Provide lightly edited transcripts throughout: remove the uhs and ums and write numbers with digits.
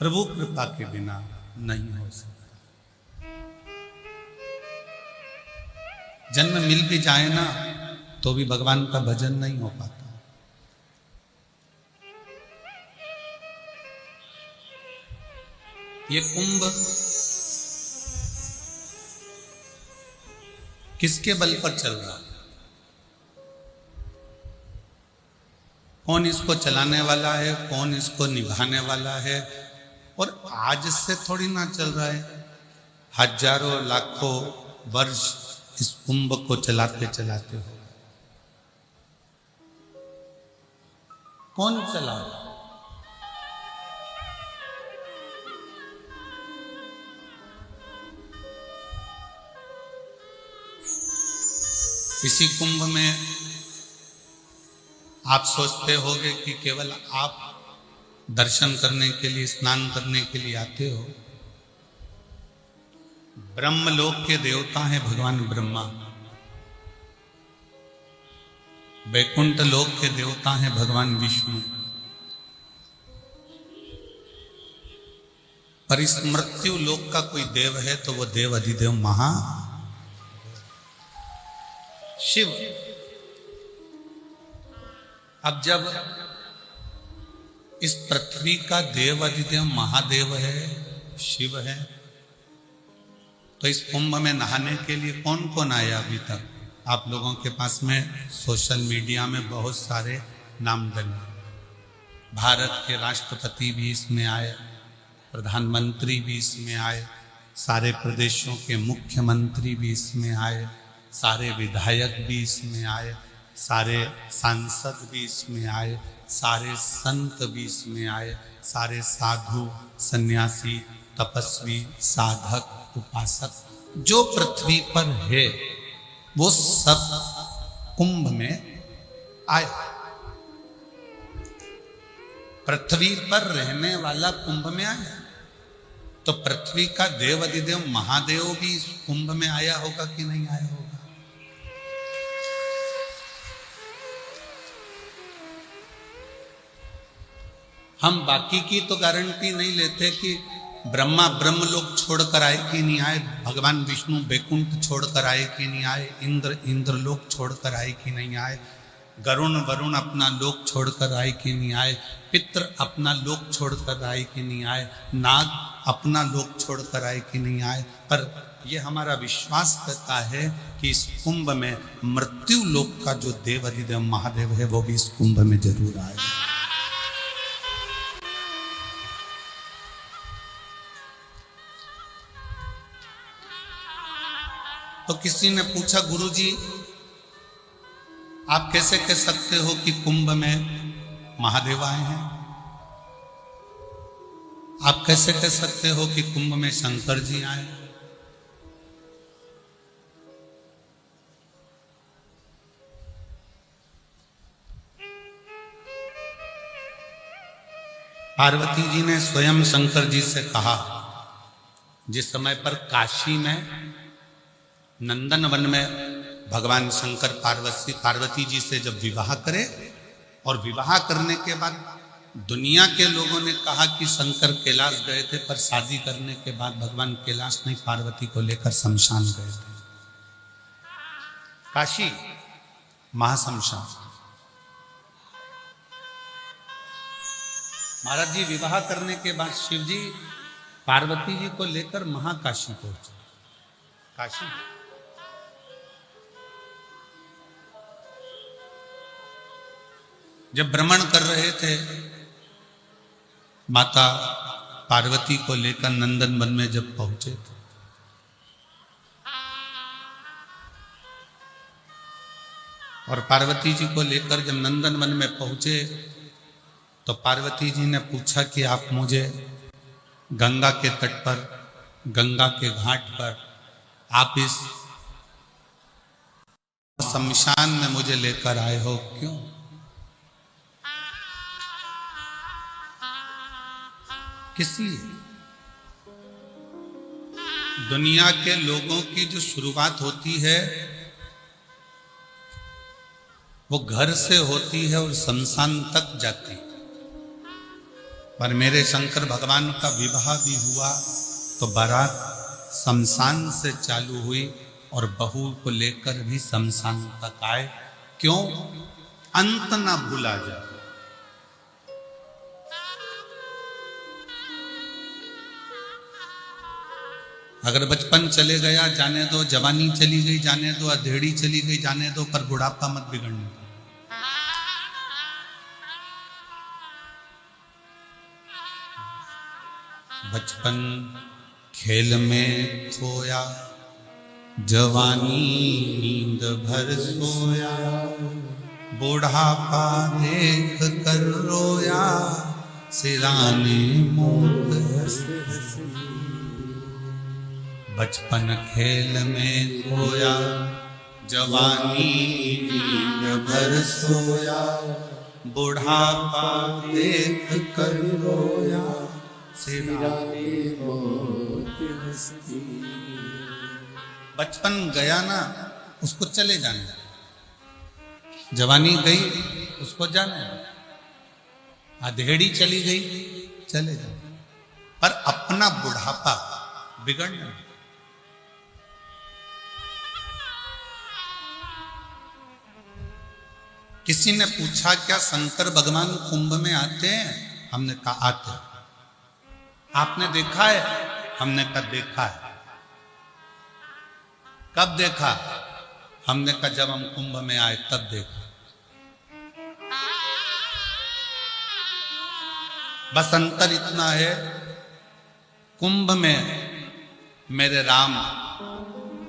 प्रभु कृपा के बिना नहीं हो सकता। जन्म मिल भी जाए ना तो भी भगवान का भजन नहीं हो पाता। ये कुंभ किसके बल पर चल रहा है? कौन इसको चलाने वाला है, कौन इसको निभाने वाला है? और आज से थोड़ी ना चल रहा है, हजारों लाखों वर्ष इस कुंभ को चलाते चलाते हो। कौन चला रहा? इसी कुंभ में आप सोचते होंगे कि केवल आप दर्शन करने के लिए, स्नान करने के लिए आते हो। ब्रह्मलोक के देवता हैं भगवान ब्रह्मा, वैकुंठ लोक के देवता हैं भगवान विष्णु, पर इस मृत्यु लोक का कोई देव है तो वो देव अधिदेव महा शिव। अब जब इस पृथ्वी का देव अधिदेव महादेव है, शिव है, तो इस कुंभ में नहाने के लिए कौन कौन आया अभी तक? आप लोगों के पास में सोशल मीडिया में बहुत सारे नाम बने। भारत के राष्ट्रपति भी इसमें आए, प्रधानमंत्री भी इसमें आए, सारे प्रदेशों के मुख्यमंत्री भी इसमें आए, सारे विधायक भी इसमें आए, सारे सांसद भी इसमें आए, सारे संत भी इसमें आए, सारे साधु सन्यासी तपस्वी साधक उपासक जो पृथ्वी पर है वो सब कुंभ में आए। पृथ्वी पर रहने वाला कुंभ में आया, तो पृथ्वी का देव अधिदेव महादेव भी इस कुंभ में आया होगा कि नहीं आया होगा? हम बाकी की तो गारंटी नहीं लेते कि ब्रह्मा ब्रह्मलोक छोड़कर आए कि नहीं आए, भगवान विष्णु वैकुंठ छोड़कर आए कि नहीं आए, इंद्र इंद्रलोक छोड़कर आए कि नहीं आए, गरुण वरुण अपना लोक छोड़कर आए कि नहीं आए, पितृ अपना लोक छोड़कर आए कि नहीं आए, नाग अपना लोक छोड़कर आए कि नहीं आए। पर यह हमारा विश्वास करता है कि इस कुंभ में मृत्यु लोक का जो देव अधिदेव महादेव है वो भी इस कुंभ में जरूर आए। तो किसी ने पूछा, गुरुजी आप कैसे कह सकते हो कि कुंभ में महादेव आए हैं? आप कैसे कह सकते हो कि कुंभ में शंकर जी आए? पार्वती जी ने स्वयं शंकर जी से कहा, जिस समय पर काशी में नंदन वन में भगवान शंकर पार्वती जी से जब विवाह करे और विवाह करने के बाद दुनिया के लोगों ने कहा कि शंकर कैलाश गए थे, पर शादी करने के बाद भगवान कैलाश नहीं पार्वती को लेकर शमशान गए थे। काशी महाशमशान। महाराज जी विवाह करने के बाद शिव जी पार्वती जी को लेकर महाकाशी पहुंचे। काशी जब भ्रमण कर रहे थे, माता पार्वती को लेकर नंदन वन में जब पहुंचे थे, और पार्वती जी को लेकर जब नंदन वन में पहुंचे तो पार्वती जी ने पूछा कि आप मुझे गंगा के तट पर, गंगा के घाट पर, आप इस शमशान में मुझे लेकर आए हो, क्यों? किसी दुनिया के लोगों की जो शुरुआत होती है वो घर से होती है और शमशान तक जाती है। पर मेरे शंकर भगवान का विवाह भी हुआ तो बारात शमशान से चालू हुई और बहू को लेकर भी शमशान तक आए। क्यों? अंत ना भूला जाए। अगर बचपन चले गया जाने दो, जवानी चली गई जाने दो, अधेड़ी चली गई जाने दो, पर बुढ़ापा मत बिगड़ने दो। बचपन खेल में खोया, जवानी नींद भर सोया, बुढ़ापा देख कर रोया, सिराने मोट बचपन खेल में खोया, जवानी नींद भर सोया, बुढ़ापा देख कर रोया, सिराने मोट बचपन गया ना, उसको चले जाने। जवानी गई, उसको जाने। अधेड़ी चली गई, चले जाने। पर अपना बुढ़ापा बिगड़ना। किसी ने पूछा क्या शंकर भगवान कुंभ में आते हैं? हमने कहा आते। आपने देखा है? हमने कहा देखा है। कब देखा? हमने कहा जब हम कुंभ में आए तब देखा। बस अंतर इतना है, कुंभ में मेरे राम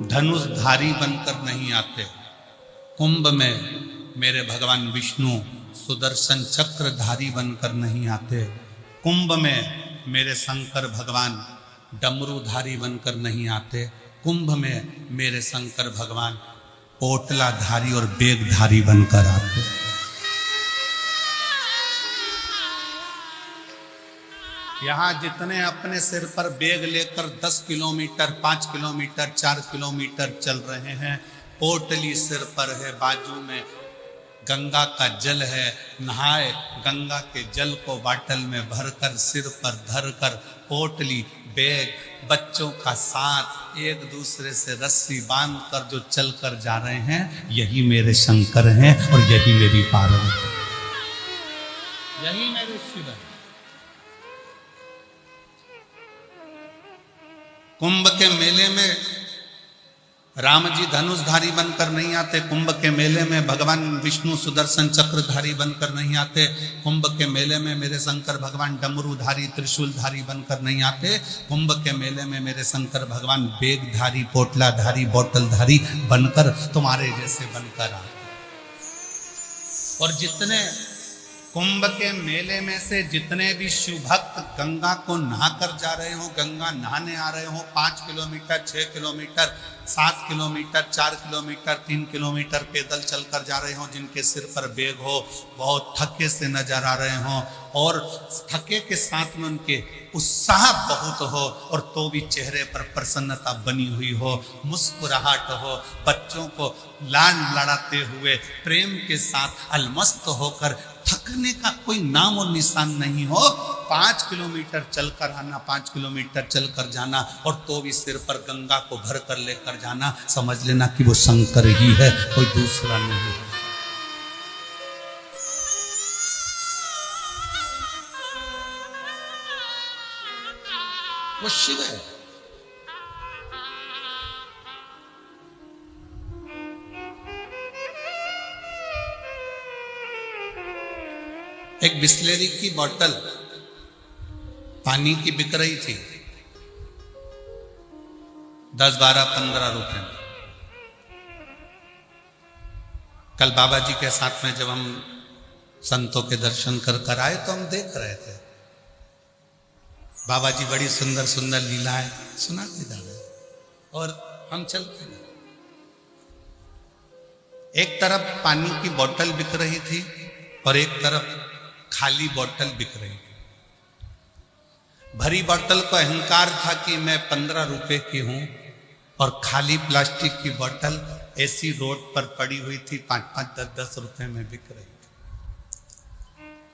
धनुषधारी बनकर नहीं आते, कुंभ में मेरे भगवान विष्णु सुदर्शन चक्रधारी बनकर नहीं आते, कुंभ में मेरे शंकर भगवान डमरूधारी बनकर नहीं आते, कुंभ में मेरे शंकर भगवान पोटलाधारी और बेगधारी बनकर आते। यहां जितने अपने सिर पर बेग लेकर 10 किलोमीटर, 5 किलोमीटर, 4 किलोमीटर चल रहे हैं, पोटली सिर पर है, बाजू में गंगा का जल है, नहाए गंगा के जल को बाटल में भरकर सिर पर धरकर पोटली बैग बच्चों का साथ एक दूसरे से रस्सी बांधकर जो चलकर जा रहे हैं, यही मेरे शंकर हैं और यही मेरी पार्वती, यही मेरे शिव है। कुंभ के मेले में राम जी धनुषधारी बनकर नहीं आते, कुंभ के मेले में भगवान विष्णु सुदर्शन चक्रधारी बनकर नहीं आते, कुंभ के मेले में मेरे शंकर भगवान डमरूधारी त्रिशूलधारी बनकर नहीं आते, कुंभ के मेले में मेरे शंकर भगवान बेगधारी पोटलाधारी बोतलधारी बनकर तुम्हारे जैसे बनकर आते। और जितने कुंभ के मेले में से जितने भी शिव भक्त गंगा को नहाकर जा रहे हो, गंगा नहाने आ रहे हो, 5 kilometre, 6 kilometre, 7 kilometre, 4 kilometre, 3 kilometre पैदल चलकर जा रहे हो, जिनके सिर पर बैग हो, बहुत थके से नजर आ रहे हो और थके के साथ में उनके उत्साह बहुत हो और तो भी चेहरे पर प्रसन्नता बनी हुई हो, मुस्कुराहट हो, बच्चों को लाड लड़ाते हुए प्रेम के साथ अलमस्त होकर थकने का कोई नाम और निशान नहीं हो, 5 किलोमीटर चलकर आना, 5 किलोमीटर चलकर जाना और तो भी सिर पर गंगा को भर कर लेकर जाना, समझ लेना कि वो शंकर ही है, कोई दूसरा नहीं है। वो शिव है। एक बिस्लेरी की बोतल पानी की बिक रही थी 10, 12, 15 रुपए में। कल बाबा जी के साथ में जब हम संतों के दर्शन कर आए तो हम देख रहे थे, बाबा जी बड़ी सुंदर सुंदर लीलाएं सुनाते जा रहे और हम चलते गए। एक तरफ पानी की बोतल बिक रही थी और एक तरफ खाली बोतल बिक रही थी। भरी बोतल को अहंकार था कि मैं 15 रुपए की हूं और खाली प्लास्टिक की बोतल ऐसी रोड पर पड़ी हुई थी 5-5, 10-10 रुपए में बिक रही थी।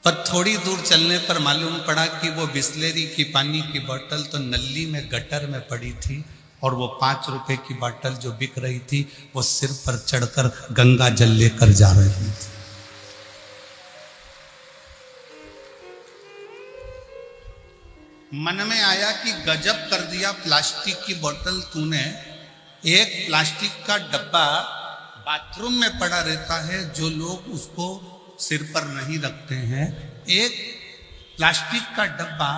पर थोड़ी दूर चलने पर मालूम पड़ा कि वो बिस्लेरी की पानी की बोतल तो नली में गटर में पड़ी थी, और वो 5 रुपए की बोतल जो बिक रही थी वो सिर पर चढ़कर गंगा जल लेकर जा रही थी। मन में आया कि गजब कर दिया, प्लास्टिक की बोतल तूने। एक प्लास्टिक का डब्बा बाथरूम में पड़ा रहता है, जो लोग उसको सिर पर नहीं रखते हैं। एक प्लास्टिक का डब्बा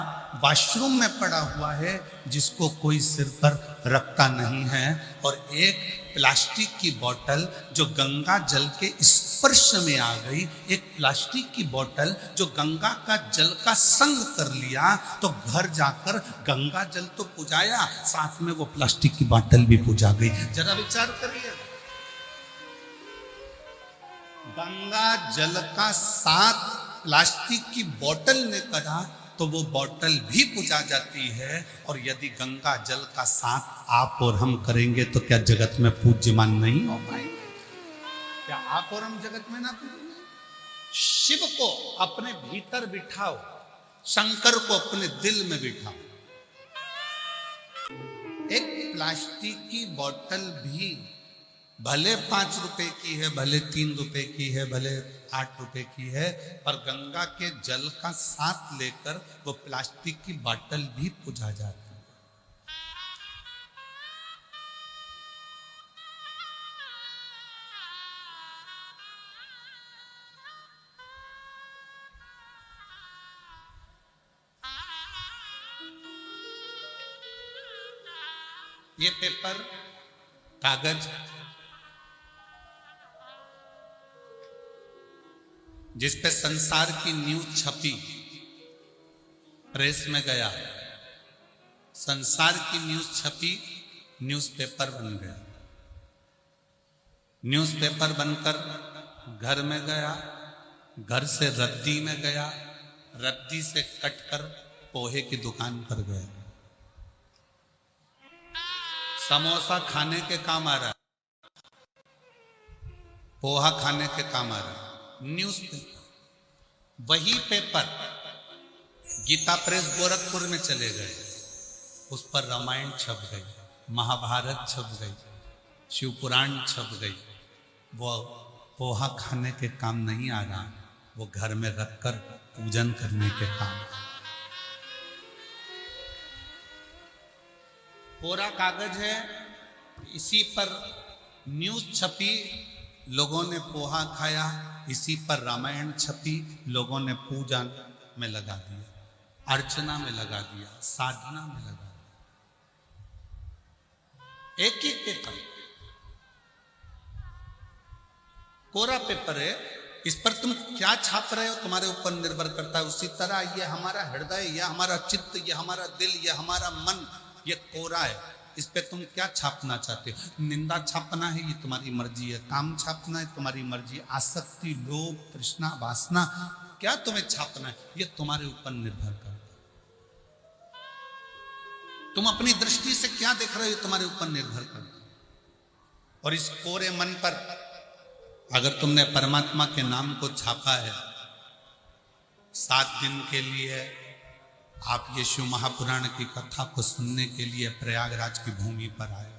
वॉशरूम में पड़ा हुआ है, जिसको कोई सिर पर रखता नहीं है। और एक प्लास्टिक की बोतल जो गंगा जल के स्पर्श में आ गई, एक प्लास्टिक की बोतल जो गंगा का जल का संग कर लिया, तो घर जाकर गंगा जल तो पुजाया, साथ में वो प्लास्टिक की बोतल भी पुजा गई। जरा विचार करिए, गंगा जल का साथ प्लास्टिक की बोतल ने करा तो वो बोतल भी पुजा जाती है। और यदि गंगा जल का साथ आप और हम करेंगे तो क्या जगत में पूज्यमान नहीं हो पाएंगे? क्या आप और हम जगत में ना पूजेंगे? शिव को अपने भीतर बिठाओ, शंकर को अपने दिल में बिठाओ। एक प्लास्टिक की बोतल भी भले 5 रुपए की है, भले 3 रुपए की है, भले 8 रुपए की है, पर गंगा के जल का साथ लेकर वो प्लास्टिक की बोतल भी पुजा जाती है। ये पेपर, कागज जिस पे संसार की न्यूज छपी, प्रेस में गया, संसार की न्यूज छपी, न्यूज़पेपर बन गया। न्यूज़पेपर बनकर घर में गया, घर से रद्दी में गया, रद्दी से कटकर पोहे की दुकान पर गया। समोसा खाने के काम आ रहा है, पोहा खाने के काम आ रहा है। न्यूज़पेपर, वही पेपर गीता प्रेस गोरखपुर में चले गए, उस पर रामायण छप गई, महाभारत छप गई, शिव पुराण छप गई। वो पोहा खाने के काम नहीं आ रहा, वो घर में रखकर पूजन करने के काम। कोरा कागज है, इसी पर न्यूज छपी, लोगों ने पोहा खाया, इसी पर रामायण छपी, लोगों ने पूजा में लगा दिया, अर्चना में लगा दिया, साधना में लगा दिया। एक ही पेपर, कोरा पेपर है, इस पर तुम क्या छाप रहे हो तुम्हारे ऊपर निर्भर करता है। उसी तरह ये हमारा हृदय, ये हमारा चित्त, ये हमारा दिल, ये हमारा मन, ये कोरा है। इस पे तुम क्या छापना चाहते हो? निंदा छापना है, ये तुम्हारी मर्जी है। काम छापना है, तुम्हारी मर्जी। आसक्ति, लोभ, तृष्णा, वासना, क्या तुम्हें छापना है, ये तुम्हारे ऊपर निर्भर करता है। तुम अपनी दृष्टि से क्या देख रहे हो, तुम्हारे ऊपर निर्भर करता है। और इस कोरे मन पर अगर तुमने परमात्मा के नाम को छापा है, 7 दिन के लिए आप ये शिव महापुराण की कथा को सुनने के लिए प्रयागराज की भूमि पर आए,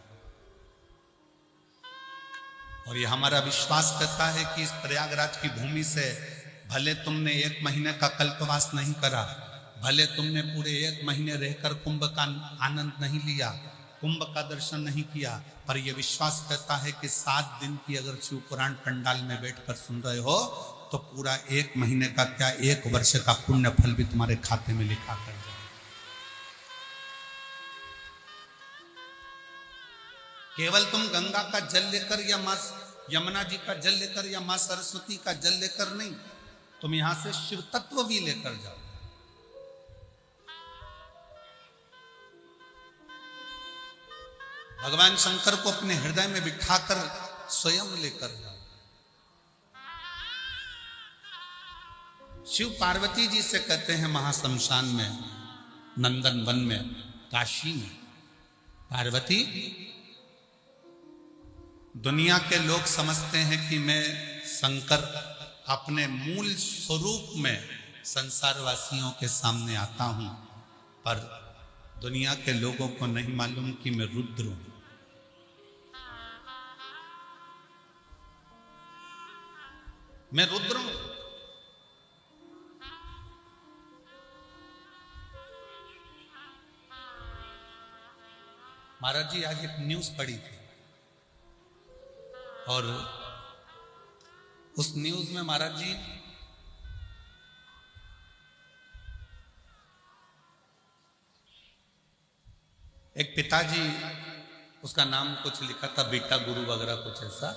और ये हमारा विश्वास करता है कि इस प्रयागराज की भूमि से भले तुमने 1 महीने का कल्पवास नहीं करा, भले तुमने पूरे 1 महीने रहकर कुंभ का आनंद नहीं लिया, कुंभ का दर्शन नहीं किया, पर यह विश्वास करता है कि 7 दिन की अगर शिव पुराण पंडाल में बैठकर सुन रहे हो तो पूरा 1 महीने का क्या 1 वर्ष का पुण्य फल भी तुम्हारे खाते में लिखा कर जाए। केवल तुम गंगा का जल लेकर या मां यमुना जी का जल लेकर या मां सरस्वती का जल लेकर नहीं, तुम यहां से शिव तत्व भी लेकर जाओ। भगवान शंकर को अपने हृदय में बिठाकर स्वयं लेकर जाओ। शिव पार्वती जी से कहते हैं महाशमशान में, नंदन वन में, काशी में, पार्वती, दुनिया के लोग समझते हैं कि मैं शंकर अपने मूल स्वरूप में संसार वासियों के सामने आता हूं, पर दुनिया के लोगों को नहीं मालूम कि मैं रुद्र हूं। मैं रुद्र हूं। महाराज जी आज एक न्यूज पढ़ी थी और उस न्यूज में महाराज जी एक पिताजी, उसका नाम कुछ लिखा था बेटा गुरु वगैरह कुछ ऐसा,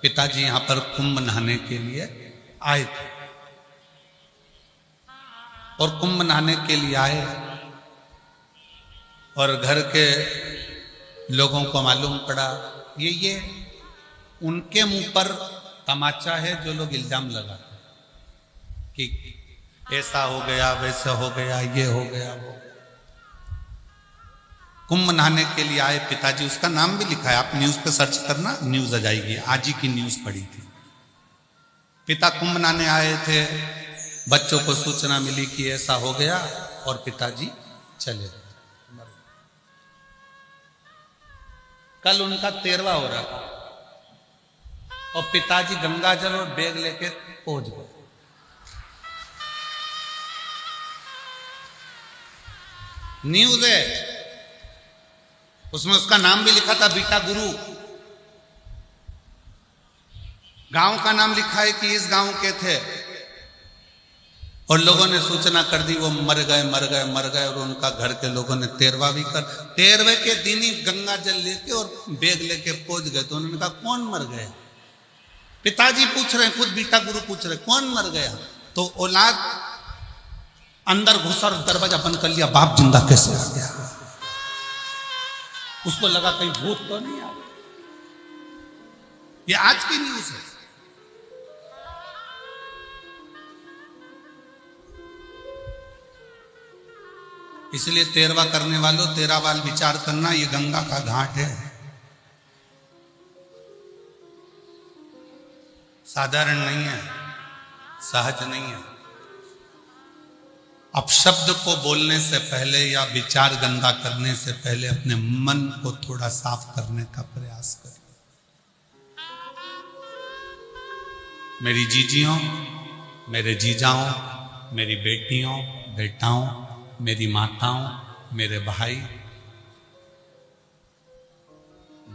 पिताजी यहां पर कुंभ नहाने के लिए आए थे और कुंभ नहाने के लिए आए और घर के लोगों को मालूम पड़ा ये उनके मुंह पर तमाचा है जो लोग इल्जाम लगाते कि ऐसा हो गया वैसा हो गया ये हो गया वो। कुंभ नहाने के लिए आए पिताजी, उसका नाम भी लिखा है, आप न्यूज पे सर्च करना न्यूज आ जाएगी, आज ही की न्यूज पड़ी थी। पिता कुंभ नहाने आए थे, बच्चों को सूचना मिली कि ऐसा हो गया और पिताजी चले गए। कल उनका 13वां हो रहा था और पिताजी गंगाजल और बैग लेके पहुंच गए। न्यूज है, उसमें उसका नाम भी लिखा था बेटा गुरु। गांव का नाम लिखा है कि इस गांव के थे और लोगों ने सूचना कर दी वो मर गए और उनका घर के लोगों ने 13वां भी कर 13वें के दिन ही गंगा जल लेके और बैग लेके पहुंच गए। तो उन्होंने कहा कौन मर गया? पिताजी पूछ रहे हैं, खुद बेटा गुरु पूछ रहे कौन मर गया? तो औलाद अंदर घुसा और दरवाजा बंद कर लिया, बाप जिंदा कैसे आ गया? उसको लगा कहीं भूत तो नहीं आ गया। ये आज की न्यूज है। इसलिए 13वां करने वालों 13 बार विचार करना, ये गंगा का घाट है, साधारण नहीं है, सहज नहीं है। अपशब्द को बोलने से पहले या विचार गंदा करने से पहले अपने मन को थोड़ा साफ करने का प्रयास करें। मेरी जीजियों, मेरे जीजाओं, मेरी बेटियों, बेटाओं, मेरी माताओं, मेरे भाई,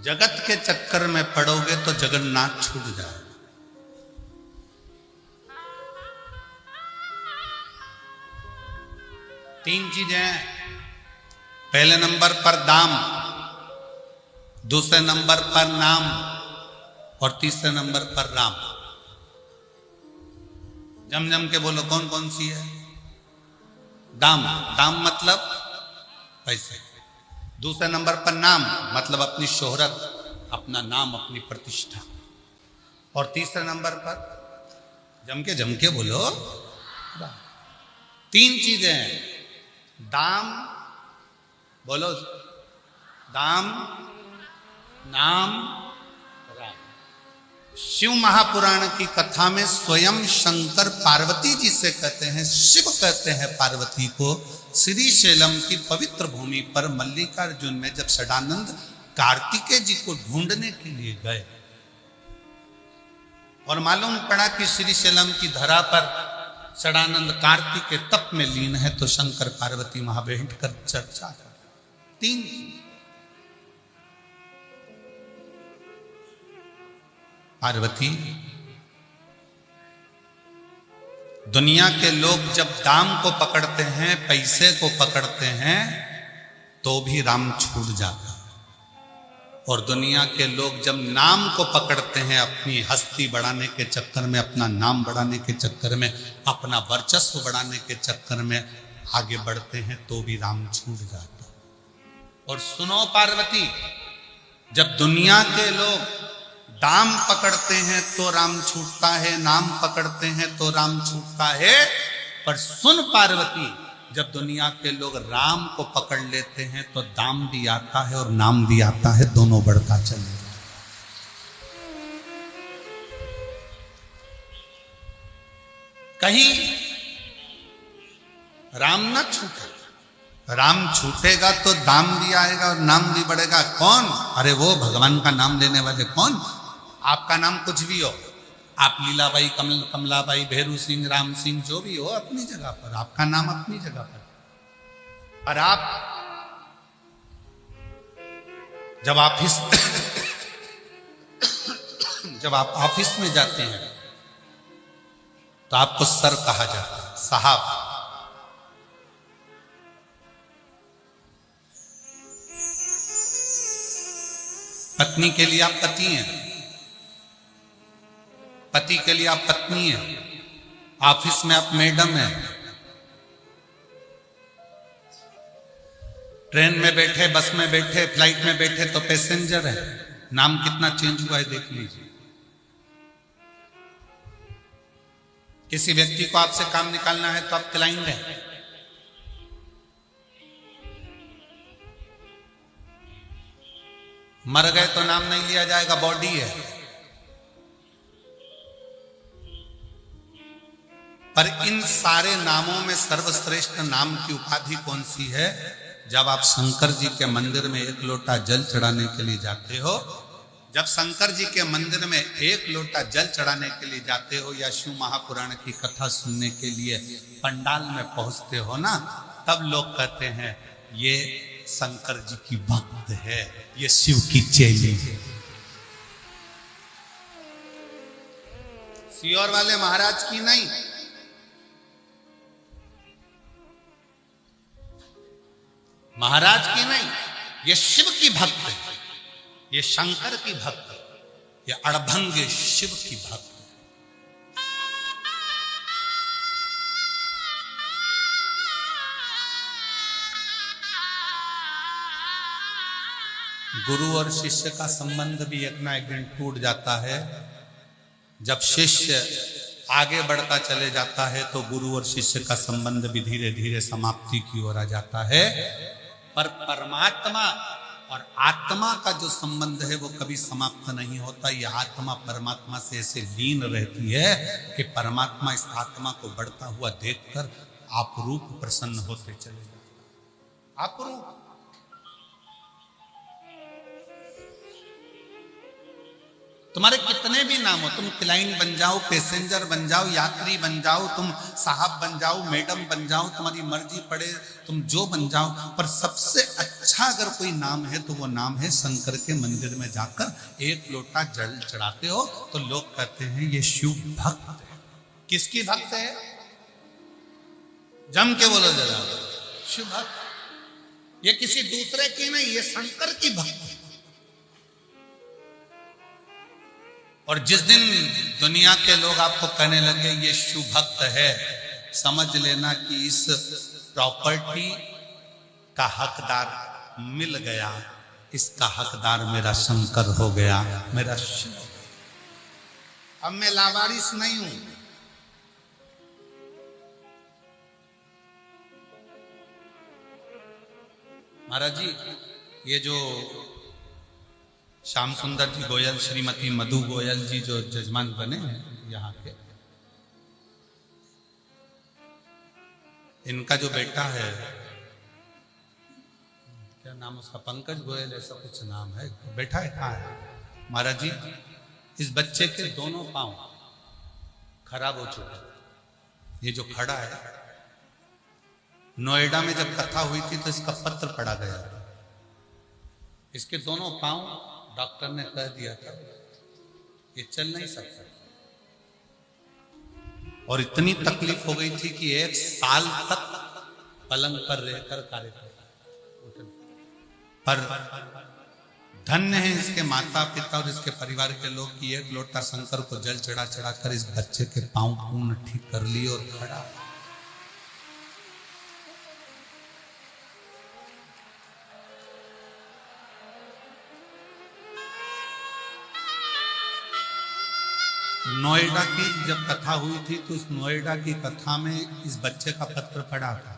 जगत के चक्कर में पड़ोगे तो जगन्नाथ छूट जाए। तीन चीजें, पहले नंबर पर दाम, दूसरे नंबर पर नाम और तीसरे नंबर पर राम। जम जम के बोलो कौन कौन सी है? दाम, दाम मतलब पैसे। दूसरे नंबर पर नाम मतलब अपनी शोहरत, अपना नाम, अपनी प्रतिष्ठा। और तीसरे नंबर पर जम के बोलो राम। तीन चीजें हैं, दाम, बोलो दाम, नाम, राम। शिव महापुराण की कथा में स्वयं शंकर पार्वती जी से कहते हैं, शिव कहते हैं पार्वती को, श्रीशैलम की पवित्र भूमि पर मल्लिकार्जुन में जब षडानंद कार्तिकेय जी को ढूंढने के लिए गए और मालूम पड़ा कि श्रीशैलम की धरा पर षडानंद कार्तिक के तप में लीन है, तो शंकर पार्वती वहां बैठ कर चर्चा कर। तीन, पार्वती, दुनिया के लोग जब दाम को पकड़ते हैं, पैसे को पकड़ते हैं, तो भी राम छूट जाता है। और दुनिया के लोग जब नाम को पकड़ते हैं, अपनी हस्ती बढ़ाने के चक्कर में, अपना नाम बढ़ाने के चक्कर में, अपना वर्चस्व बढ़ाने के चक्कर में आगे बढ़ते हैं, तो भी राम छूट जाता है। और सुनो पार्वती, जब दुनिया के लोग दाम पकड़ते हैं तो राम छूटता है, नाम पकड़ते हैं तो राम छूटता है, पर सुन पार्वती, जब दुनिया के लोग राम को पकड़ लेते हैं तो दाम भी आता है और नाम भी आता है, दोनों बढ़ता चलेगा। कहीं राम ना छूटे। राम छूटेगा तो दाम भी आएगा और नाम भी बढ़ेगा। कौन? अरे वो भगवान का नाम लेने वाले। कौन? आपका नाम कुछ भी हो, आप लीलाबाई, कमलाबाई, भैरू सिंह, राम सिंह, जो भी हो अपनी जगह पर, आपका नाम अपनी जगह पर। और आप जब जब आप ऑफिस में जाते हैं तो आपको सर कहा जाता है, साहब। पत्नी के लिए आप पति हैं, पति के लिए आप पत्नी हैं, ऑफिस में आप मैडम हैं, ट्रेन में बैठे, बस में बैठे, फ्लाइट में बैठे तो पैसेंजर है। नाम कितना चेंज हुआ है देख लीजिए। किसी व्यक्ति को आपसे काम निकालना है तो आप क्लाइंट हैं, मर गए तो नाम नहीं लिया जाएगा, बॉडी है। पर इन सारे नामों में सर्वश्रेष्ठ नाम की उपाधि कौन सी है? जब आप शंकर जी के मंदिर में एक लोटा जल चढ़ाने के लिए जाते हो, जब शंकर जी के मंदिर में एक लोटा जल चढ़ाने के लिए जाते हो या शिव महापुराण की कथा सुनने के लिए पंडाल में पहुंचते हो ना, तब लोग कहते हैं ये शंकर जी की भक्त है, ये शिव की चेली है। सियोर वाले महाराज की नहीं, महाराज की नहीं, ये शिव की भक्त है, ये शंकर की भक्त है, ये अड़भंग शिव की भक्त है। गुरु और शिष्य का संबंध भी एक ना एक दिन टूट जाता है। जब शिष्य आगे बढ़ता चले जाता है तो गुरु और शिष्य का संबंध भी धीरे धीरे समाप्ति की ओर आ जाता है। पर परमात्मा और आत्मा का जो संबंध है वो कभी समाप्त नहीं होता। ये आत्मा परमात्मा से ऐसे लीन रहती है कि परमात्मा इस आत्मा को बढ़ता हुआ देखकर आपरूप प्रसन्न होते चले जाते। आपरूप तुम्हारे कितने भी नाम हो, तुम क्लाइंट बन जाओ, पैसेंजर बन जाओ, यात्री बन जाओ, तुम साहब बन जाओ, मैडम बन जाओ, तुम्हारी मर्जी पड़े तुम जो बन जाओ, पर सबसे अच्छा अगर कोई नाम है तो वो नाम है शंकर के मंदिर में जाकर एक लोटा जल चढ़ाते हो तो लोग कहते हैं ये शिव भक्त है। किसकी भक्त है? जम के बोलो जरा, शिव भक्त। ये किसी दूसरे की नहीं, ये शंकर की भक्त है। और जिस दिन दुनिया के लोग आपको कहने लगे ये शिव भक्त है, समझ लेना कि इस प्रॉपर्टी का हकदार मिल गया, इसका हकदार मेरा शंकर हो गया, मेरा शिव। अब मैं लावारिस नहीं हूं। महाराज जी, ये जो श्याम सुंदर जी गोयल, श्रीमती मधु गोयल जी जो जजमान बने हैं यहाँ के, इनका जो बेटा है, क्या नाम उसका, पंकज गोयल ऐसा कुछ नाम है, बैठा है कहाँ है महाराज जी? इस बच्चे के दोनों पांव खराब हो चुके। ये जो खड़ा है, नोएडा में जब कथा हुई थी तो इसका पत्र पढ़ा गया, इसके दोनों पांव डॉक्टर ने कह दिया था ये चल नहीं सकता। और इतनी तकलीफ हो गई थी कि 1 साल तक पलंग पर रहकर कार्य कर। पर धन्य है इसके माता पिता और इसके परिवार के लोग कि एक लोटा शंकर को जल चढ़ा चढ़ा कर इस बच्चे के पांव पूर्ण ठीक कर लिए और खड़ा। नोएडा की जब कथा हुई थी तो इस नोएडा की कथा में इस बच्चे का पत्र पड़ा था।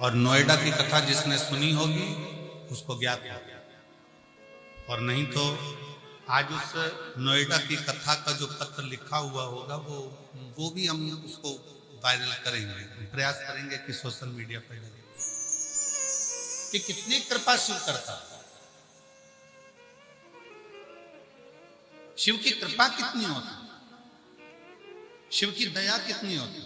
और नोएडा की कथा जिसने सुनी होगी उसको ज्ञात होगा, और नहीं तो आज उस नोएडा की कथा का जो पत्र लिखा हुआ होगा वो भी हम उसको वायरल करेंगे, प्रयास करेंगे कि सोशल मीडिया पर डालें कि कितनी कृपा शिव करता है। शिव की कृपा कितनी होती, शिव की दया कितनी होती।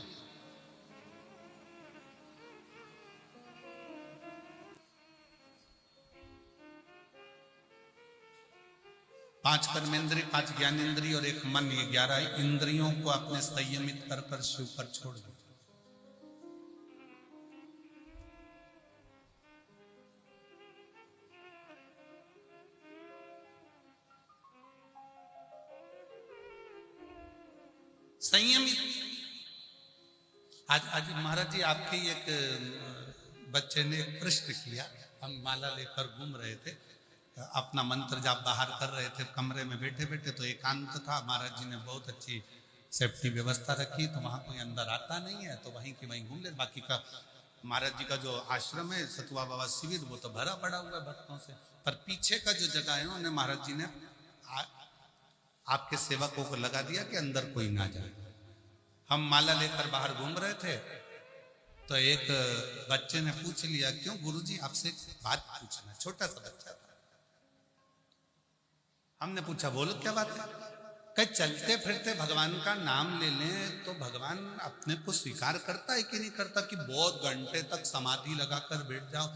पांच कर्मेंद्रिय, पांच ज्ञानेंद्रिय और एक मन, ये 11 इंद्रियों को आपने संयमित कर कर शिव पर छोड़ दिया। संयमित। आज महाराज जी आपके एक बच्चे ने प्रश्न किया, हम माला लेकर घूम रहे थे, अपना मंत्र जाप बाहर कर रहे थे, कमरे में बैठे बैठे, तो एकांत था, महाराज जी ने बहुत अच्छी सेफ्टी व्यवस्था रखी, तो वहां कोई अंदर आता नहीं है, तो वहीं की वहीं घूम ले। बाकी का महाराज जी का जो आश्रम है सतुआ बाबा शिविर, वो तो भरा पड़ा हुआ है भक्तों से, पर पीछे का जो जगह है उन्हें महाराज जी ने आपके सेवकों को लगा दिया कि अंदर कोई ना जाए। हम माला लेकर बाहर घूम रहे थे, तो एक बच्चे ने पूछ लिया, क्यों गुरुजी आपसे एक बात पूछना, छोटा सा बच्चा था। हमने पूछा, बोलो क्या बात है। कहीं चलते फिरते भगवान का नाम ले लें तो भगवान अपने को स्वीकार करता है कि नहीं करता, कि बहुत घंटे तक समाधि लगाकर बैठ जाओ,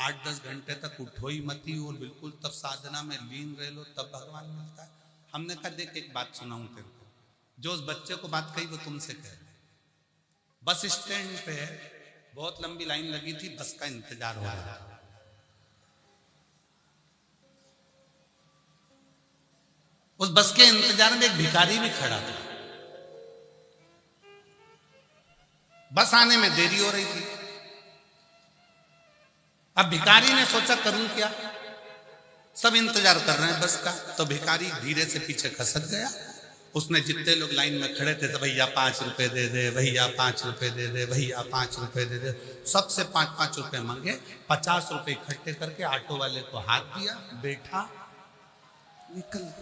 8-10 घंटे तक उठो ही मती और बिल्कुल तब साधना में लीन रह लो, तब भगवान मिलता है। हमने कहा, देख एक बात सुनाऊं तेरे को, जो उस बच्चे को बात कही वो तुमसे कह। बस स्टैंड पे बहुत लंबी लाइन लगी थी, बस का इंतजार हो रहा था। उस बस के इंतजार में एक भिखारी भी खड़ा था। बस आने में देरी हो रही थी। अब भिखारी ने सोचा, करूं क्या, सब इंतजार कर रहे हैं बस का, तो भिखारी धीरे से पीछे खसक गया। उसने जितने लोग लाइन में खड़े थे, तो भैया 5 रुपए दे दे, भैया 5 रुपए दे दे, भैया 5 रुपए दे दे, सबसे 5-5 रुपए मांगे। 50 रुपए इकट्ठे करके ऑटो वाले को हाथ दिया, बैठा, निकल।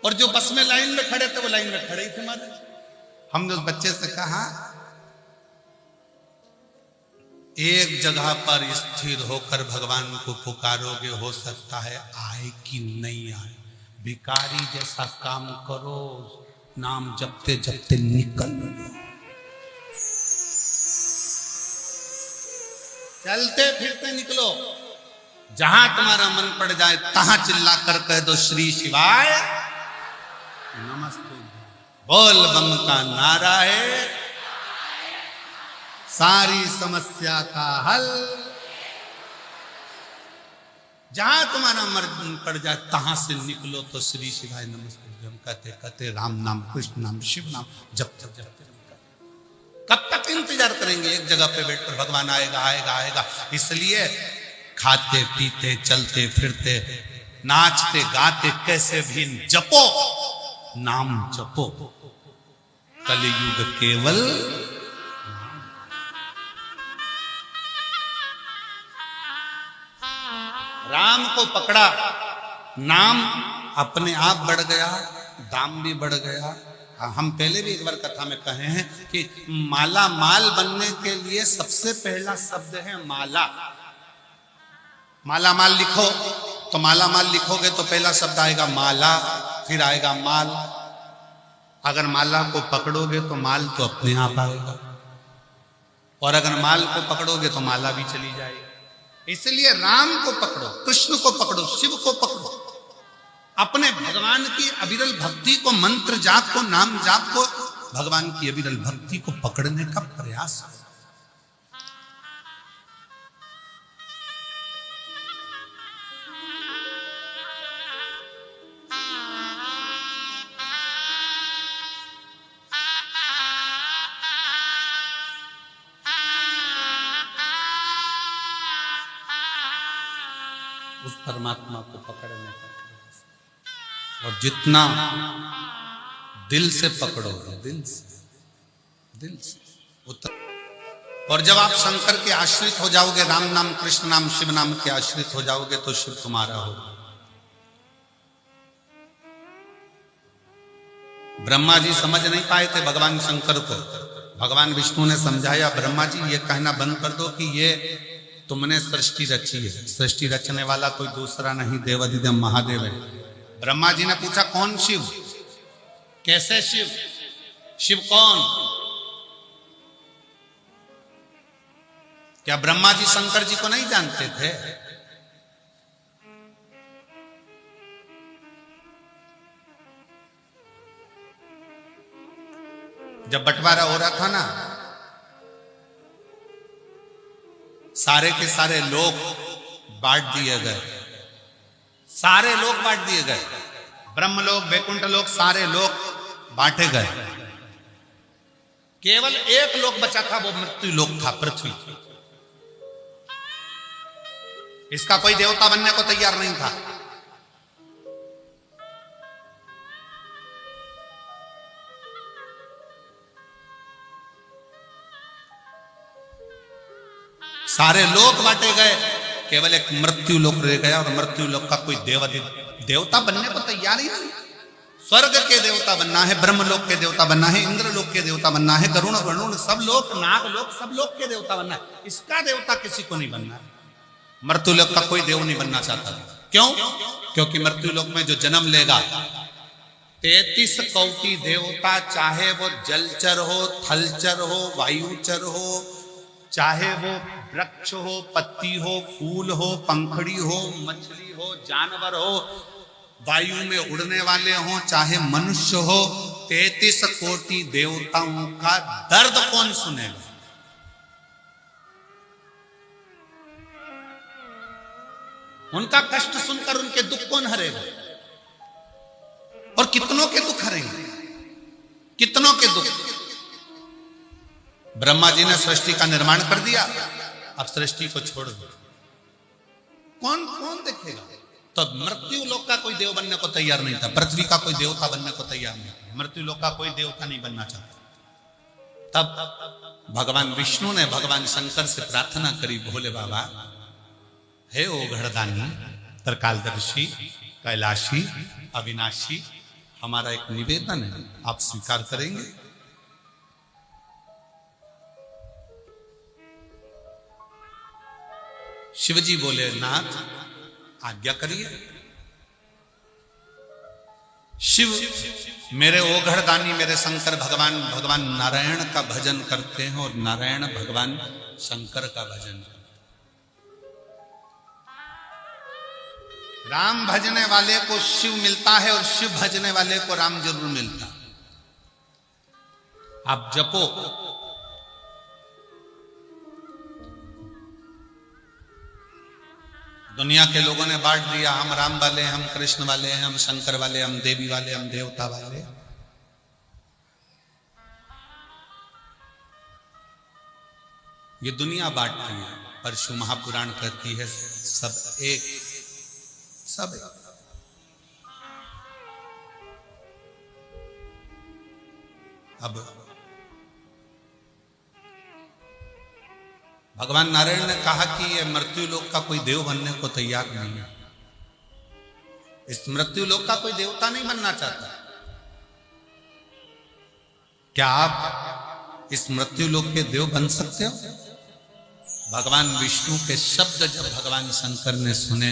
और जो बस में लाइन में खड़े थे वो लाइन में खड़े ही थे महाराज। हमने उस बच्चे से कहा, एक जगह पर स्थिर होकर भगवान को पुकारोगे, हो सकता है आए कि नहीं आए। भिखारी जैसा काम करो, नाम जपते जपते निकल लो, चलते फिरते निकलो, जहां तुम्हारा मन पड़ जाए तहां चिल्ला कर कह दो, श्री शिवाय नमस्ते, बोल बम का नारा है, सारी समस्या का हल। जहां तुम्हारा मन पड़ जाए तहां से निकलो, तो श्री शिवाय नमस्ते हम कहते कहते राम नाम, कृष्ण नाम, शिव नाम जब तक जपते। कब तक इंतजार करेंगे, एक जगह पे बैठकर भगवान आएगा आएगा आएगा। इसलिए खाते पीते चलते फिरते नाचते गाते कैसे भी जपो, नाम जपो, कलयुग केवल राम को पकड़ा, नाम अपने आप बढ़ गया, दाम भी बढ़ गया। हम पहले भी एक बार कथा में कहे हैं कि माला माल बनने के लिए सबसे पहला शब्द है माला। माला माल लिखो तो माला माल लिखोगे तो पहला शब्द आएगा माला, फिर आएगा माल। अगर माला को पकड़ोगे तो माल तो अपने आप आएगा, और अगर माल को पकड़ोगे तो माला भी चली जाएगी। इसलिए राम को पकड़ो, कृष्ण को पकड़ो, शिव को पकड़ो, अपने भगवान की अविरल भक्ति को, मंत्र जाप को, नाम जाप को, भगवान की अविरल भक्ति को पकड़ने का प्रयास करो। उस परमात्मा को पकड़ने का प्रयास, और जितना दिल से पकड़ोगे, दिल से उतना। और जब आप शंकर के आश्रित हो जाओगे, राम नाम, कृष्ण नाम, शिव नाम के आश्रित हो जाओगे, तो शिव तुम्हारा होगा। ब्रह्मा जी समझ नहीं पाए थे भगवान शंकर को। भगवान विष्णु ने समझाया, ब्रह्मा जी ये कहना बंद कर दो कि ये तुमने सृष्टि रची है। सृष्टि रचने वाला कोई दूसरा नहीं, देवाधिदेव महादेव है। ब्रह्मा जी ने पूछा, कौन शिव? कैसे शिव? शिव कौन? क्या ब्रह्मा जी शंकर जी को नहीं जानते थे? जब बंटवारा हो रहा था ना, सारे के सारे लोग बांट दिए गए। सारे लोग बांट दिए गए। ब्रह्मलोक, वैकुंठ लोक, सारे लोग बांटे गए। केवल एक लोक बचा था, वो मृत्यु लोक था, पृथ्वी। इसका कोई देवता बनने को तैयार नहीं था। सारे लोक बांटे गए, केवल एक मृत्यु लोक रह गया, और मृत्यु लोक का कोई देवता बनने को तैयार ही नहीं। स्वर्ग के देवता बनना है, ब्रह्मलोक के देवता बनना है, इंद्रलोक के देवता बनना है, गरुण वरुण सब लोक, नागलोक सब लोक के देवता बनना है। इसका देवता किसी को नहीं बनना है। मृत्युलोक का कोई देव नहीं बनना चाहता। क्यों? क्योंकि मृत्युलोक में जो जन्म लेगा, 33 कोटि देवता, चाहे वो जलचर हो, थलचर हो, वायुचर हो, चाहे वो वृक्ष हो, पत्ती हो, फूल हो, पंखड़ी हो, मछली हो, जानवर हो, वायु में उड़ने वाले हो, चाहे मनुष्य हो, 33 कोटि देवताओं का दर्द कौन सुनेगा? उनका कष्ट सुनकर उनके दुख कौन हरेगा? और कितनों के दुख हरेंगे? कितनों के दुख? ब्रह्मा जी ने सृष्टि का निर्माण कर दिया, अब सृष्टि को छोड़ दो, कौन कौन देखेगा? तो मृत्यु लोक का कोई देव बनने को तैयार नहीं था, पृथ्वी का कोई देवता बनने को तैयार नहीं था, मृत्यु लोक का कोई देवता नहीं बनना चाहता। तब भगवान विष्णु ने भगवान शंकर से प्रार्थना करी, भोले बाबा, हे ओ घड़दानी, त्रिकालदर्शी, कैलाशी, अविनाशी, हमारा एक निवेदन है, आप स्वीकार करेंगे? शिवजी बोले, नाथ आज्ञा करिए। शिव मेरे ओघड़दानी, मेरे शंकर भगवान नारायण का भजन करते हैं, और नारायण भगवान शंकर का भजन करते हैं। राम भजने वाले को शिव मिलता है, और शिव भजने वाले को राम जरूर मिलता है। आप जपो, दुनिया के लोगों ने बांट दिया, हम राम वाले, हम कृष्ण वाले, हम शंकर वाले, हम देवी वाले, हम देवता वाले। ये दुनिया बांटती है, पर शिव महापुराण कहती है सब एक, सब एक। अब भगवान नारायण ने कहा कि ये मृत्यु लोक का कोई देव बनने को तैयार नहीं है। इस मृत्यु लोक का कोई देवता नहीं बनना चाहता। क्या आप इस मृत्यु लोक के देव बन सकते हो? भगवान विष्णु के शब्द जब भगवान शंकर ने सुने,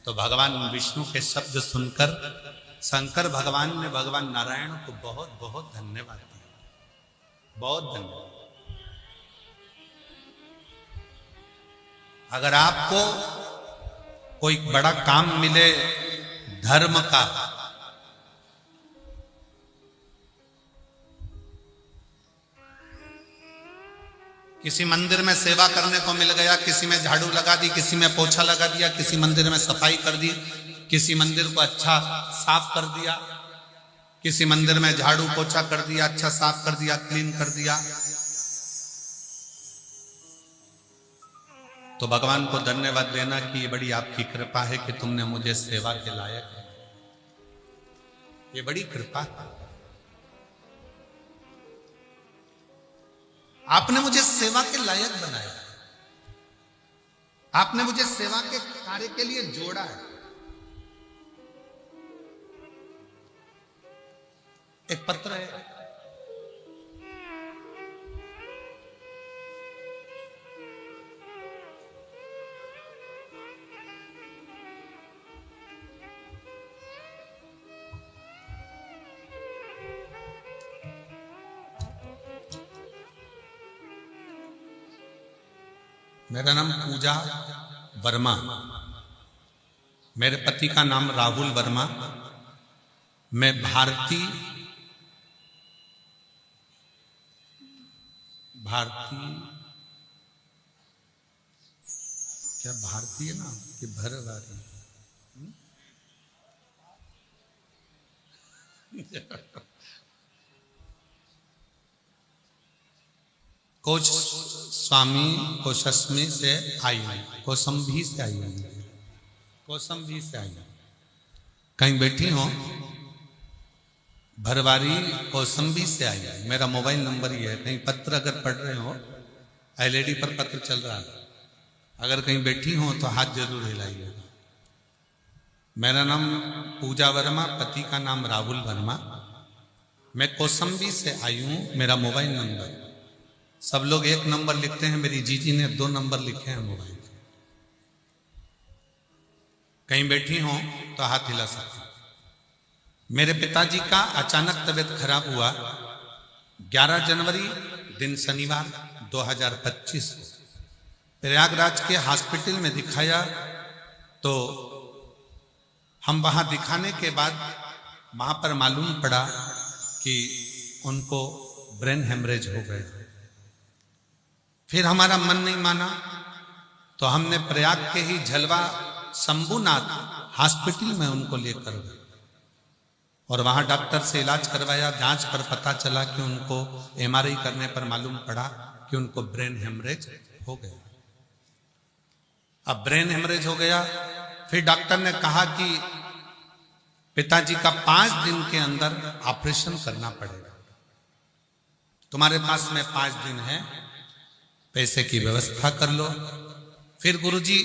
तो भगवान विष्णु के शब्द सुनकर शंकर भगवान ने भगवान नारायण को बहुत बहुत धन्यवाद दिया, बहुत धन्यवाद। अगर आपको कोई बड़ा काम मिले धर्म का, किसी मंदिर में सेवा करने को मिल गया, किसी में झाड़ू लगा दी, किसी में पोछा लगा दिया, किसी मंदिर में सफाई कर दी, किसी मंदिर को अच्छा साफ कर दिया, किसी मंदिर में झाड़ू पोछा कर दिया, अच्छा साफ कर दिया, क्लीन कर दिया, तो भगवान को धन्यवाद देना कि ये बड़ी आपकी कृपा है कि तुमने मुझे सेवा के लायक है। ये बड़ी कृपा है, आपने मुझे सेवा के लायक बनाया, आपने मुझे सेवा के कार्य के लिए जोड़ा है। एक पत्र है, मेरा नाम पूजा वर्मा, मेरे पति का नाम राहुल वर्मा, मैं भारतीय क्या भारतीय ना कि भरवारी कोच स्वामी कोशस्मी से आई हूँ, कौसंभी से आई हूँ, कौसंभी से आई हूँ। कहीं बैठी हो, भरवारी कौसंभी से आई है। मेरा मोबाइल नंबर ये है, कहीं पत्र अगर पढ़ रहे हो, एलईडी पर पत्र चल रहा है, अगर कहीं बैठी हो तो हाथ जरूर हिलाइए। मेरा नाम पूजा वर्मा, पति का नाम राहुल वर्मा, मैं कौसंभी से आई हूँ। मेरा मोबाइल नंबर, सब लोग एक नंबर लिखते हैं, मेरी जीजी ने 2 नंबर लिखे हैं मोबाइल। कहीं बैठी हो तो हाथ हिला सकते। मेरे पिताजी का अचानक तबीयत खराब हुआ 11 जनवरी दिन शनिवार 2025 को। प्रयागराज के हॉस्पिटल में दिखाया तो हम वहां दिखाने के बाद वहां पर मालूम पड़ा कि उनको ब्रेन हेमरेज हो गए। फिर हमारा मन नहीं माना तो हमने प्रयाग के ही झलवा शंभुनाथ हॉस्पिटल में उनको लेकर गए और वहां डॉक्टर से इलाज करवाया। जांच पर पता चला कि उनको एमआरआई करने पर मालूम पड़ा कि उनको ब्रेन हेमरेज हो गया। अब ब्रेन हेमरेज हो गया, फिर डॉक्टर ने कहा कि पिताजी का 5 दिन के अंदर ऑपरेशन करना पड़ेगा, तुम्हारे पास में 5 दिन है, पैसे की व्यवस्था कर लो। फिर गुरुजी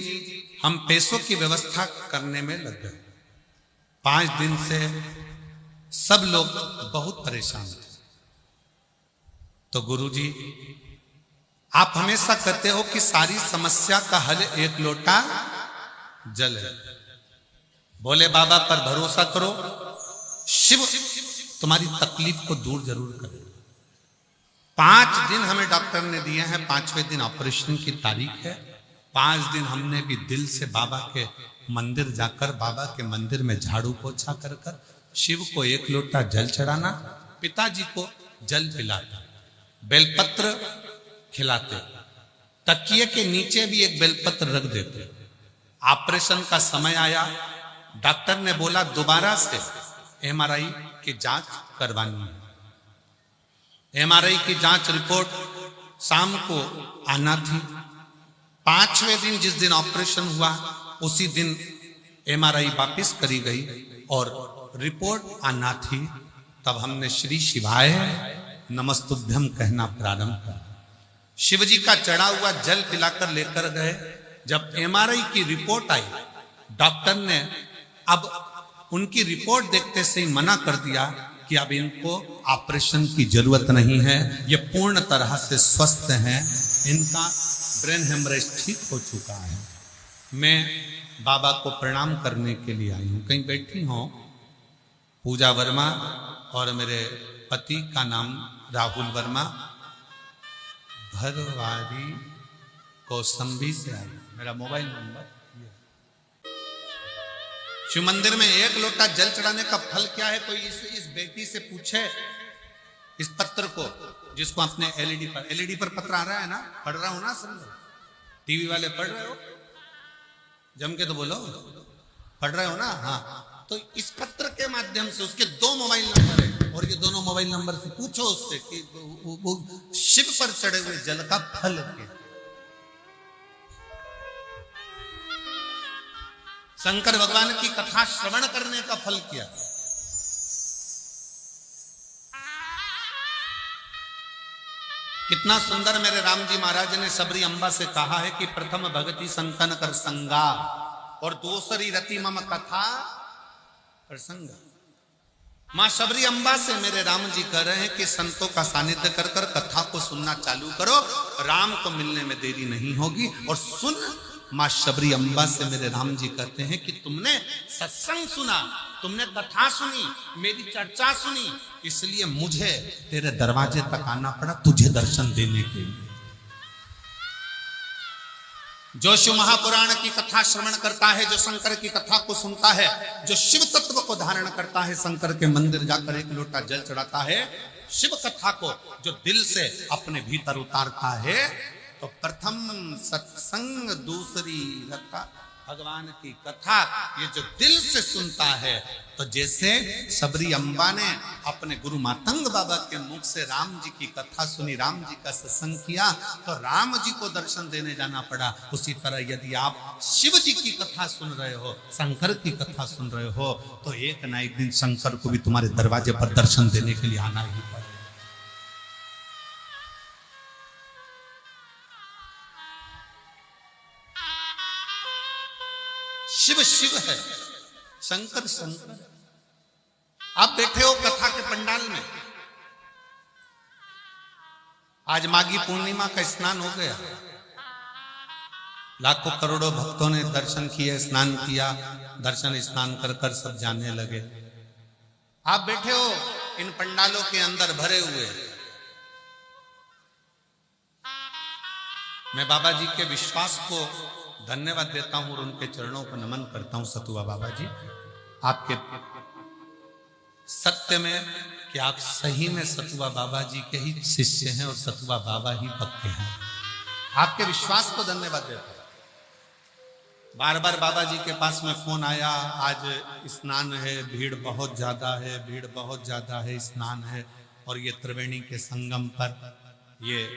हम पैसों की व्यवस्था करने में लग गए। 5 दिन से सब लोग बहुत परेशान थे। तो गुरुजी आप हमेशा कहते हो कि सारी समस्या का हल 1 लोटा जल है। बोले बाबा पर भरोसा करो, शिव तुम्हारी तकलीफ को दूर जरूर करे। 5 दिन हमें डॉक्टर ने दिए हैं, 5वें दिन ऑपरेशन की तारीख है। 5 दिन हमने भी दिल से बाबा के मंदिर जाकर, बाबा के मंदिर में झाड़ू पोछा कर कर शिव को 1 लोटा जल चढ़ाना, पिताजी को जल पिलाता, बेलपत्र खिलाते, तकिए के नीचे भी एक बेलपत्र रख देते। ऑपरेशन का समय आया, डॉक्टर ने बोला दोबारा से एमआरआई की जांच करवानी है। एमआरआई की जांच रिपोर्ट शाम को आना थी। 5वें दिन जिस दिन ऑपरेशन हुआ उसी दिन एमआरआई वापस करी गई और रिपोर्ट आना थी। तब हमने श्री शिवाय नमस्तुभ्यम कहना प्रारंभ किया। शिवजी का चढ़ा हुआ जल पिलाकर लेकर गए। जब एमआरआई की रिपोर्ट आई, डॉक्टर ने अब उनकी रिपोर्ट देखते से ही मना कर दिया कि अब इनको ऑपरेशन की जरूरत नहीं है, ये पूर्ण तरह से स्वस्थ हैं, इनका ब्रेन हेमरेज ठीक हो चुका है। मैं बाबा को प्रणाम करने के लिए आई हूँ। कहीं बैठी हो, पूजा वर्मा और मेरे पति का नाम राहुल वर्मा, भरवारी कौसंभी से आई। मेरा मोबाइल नंबर शिव मंदिर में 1 लोटा जल चढ़ाने का फल क्या है? कोई इस बेटी से पूछे इस पत्र को, जिसको अपने एलईडी पर पत्र आ रहा है ना, पढ़ रहा हूं ना, समझो। टीवी वाले पढ़ रहे हो, जम के तो बोलो, पढ़ रहे हो ना? हाँ, तो इस पत्र के माध्यम से उसके 2 मोबाइल नंबर है और ये दोनों मोबाइल नंबर से पूछो उससे कि वो शिव पर चढ़े हुए जल का फल क्या। शंकर भगवान की कथा श्रवण करने का फल क्या? कितना सुंदर मेरे राम जी महाराज ने सबरी अंबा से कहा है कि प्रथम भगति संतन कर संगा और दूसरी रति मम कथा प्रसंग। मां शबरी अम्बा से मेरे राम जी कह रहे हैं कि संतों का सानिध्य कर कर कथा को सुनना चालू करो, राम को मिलने में देरी नहीं होगी। और सुन, मां शबरी अम्बा से मेरे राम जी कहते हैं कि तुमने सत्संग सुना, तुमने कथा सुनी, मेरी चर्चा सुनी, इसलिए मुझे तेरे दरवाजे तक आना पड़ा तुझे दर्शन देने के लिए। जो शिव महापुराण की कथा श्रवण करता है, जो शंकर की कथा को सुनता है, जो शिव तत्व को धारण करता है, शंकर के मंदिर जाकर एक लोटा जल चढ़ाता है, शिव कथा को जो दिल से अपने भीतर उतारता है, तो प्रथम सत्संग, दूसरी रखा भगवान की कथा, ये जो दिल से सुनता है, तो जैसे शबरी अम्बा ने अपने गुरु मातंग बाबा के मुख से राम जी की कथा सुनी, राम जी का सत्संग किया, तो राम जी को दर्शन देने जाना पड़ा। उसी तरह यदि आप शिव जी की कथा सुन रहे हो, शंकर की कथा सुन रहे हो, तो एक ना एक दिन शंकर को भी तुम्हारे दरवाजे पर दर्शन देने के लिए आना ही पड़ेगा। शिव शिव है, शंकर शंकर। आप बैठे हो कथा के पंडाल में, आज माघी पूर्णिमा का स्नान हो गया, लाखों करोड़ों भक्तों ने दर्शन किए, स्नान किया, दर्शन स्नान कर कर सब जाने लगे। आप बैठे हो इन पंडालों के अंदर भरे हुए। मैं बाबा जी के विश्वास को धन्यवाद देता हूं और उनके चरणों को नमन करता हूं। सतुआ बाबा जी, आपके सत्य में कि आप सही में सतुआ बाबा जी के ही शिष्य हैं और सतुआ बाबा ही पक्के हैं। आपके विश्वास को धन्यवाद देता हूं। बार बार बाबा जी के पास में फोन आया, आज स्नान है, भीड़ बहुत ज्यादा है, भीड़ बहुत ज्यादा है, स्नान है, और ये त्रिवेणी के संगम पर, ये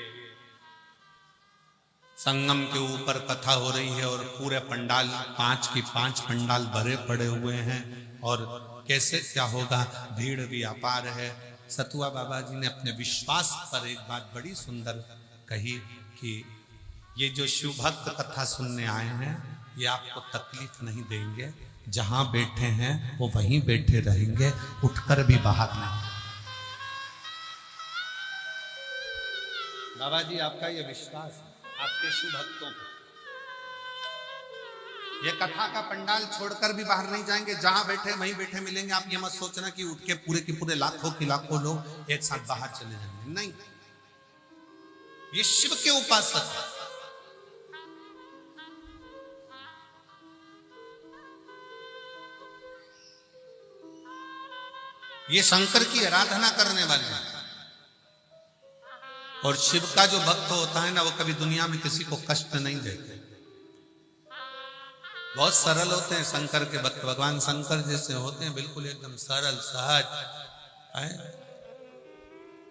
संगम के ऊपर कथा हो रही है और पूरे पंडाल 5 की 5 पंडाल भरे पड़े हुए हैं, और कैसे क्या होगा, भीड़ भी अपार है। सतुआ बाबा जी ने अपने विश्वास पर एक बात बड़ी सुंदर कही कि ये जो शिव भक्त कथा सुनने आए हैं, ये आपको तकलीफ नहीं देंगे, जहां बैठे हैं वो वहीं बैठे रहेंगे, उठकर भी बाहर नहीं। बाबा जी, आपका ये विश्वास है आपके शिव भक्तों को, ये कथा का पंडाल छोड़कर भी बाहर नहीं जाएंगे, जहां बैठे वहीं बैठे मिलेंगे। आप ये मत सोचना कि उठ के पूरे के पूरे लाखों की लाखों लोग एक साथ बाहर चले जाएंगे, नहीं। ये शिव के उपासक है। ये शंकर की आराधना करने वाले हैं, और शिव का जो भक्त होता है ना, वो कभी दुनिया में किसी को कष्ट नहीं देते, बहुत सरल होते हैं शंकर के भक्त। भगवान शंकर जैसे होते हैं, बिल्कुल एकदम सरल सहज है।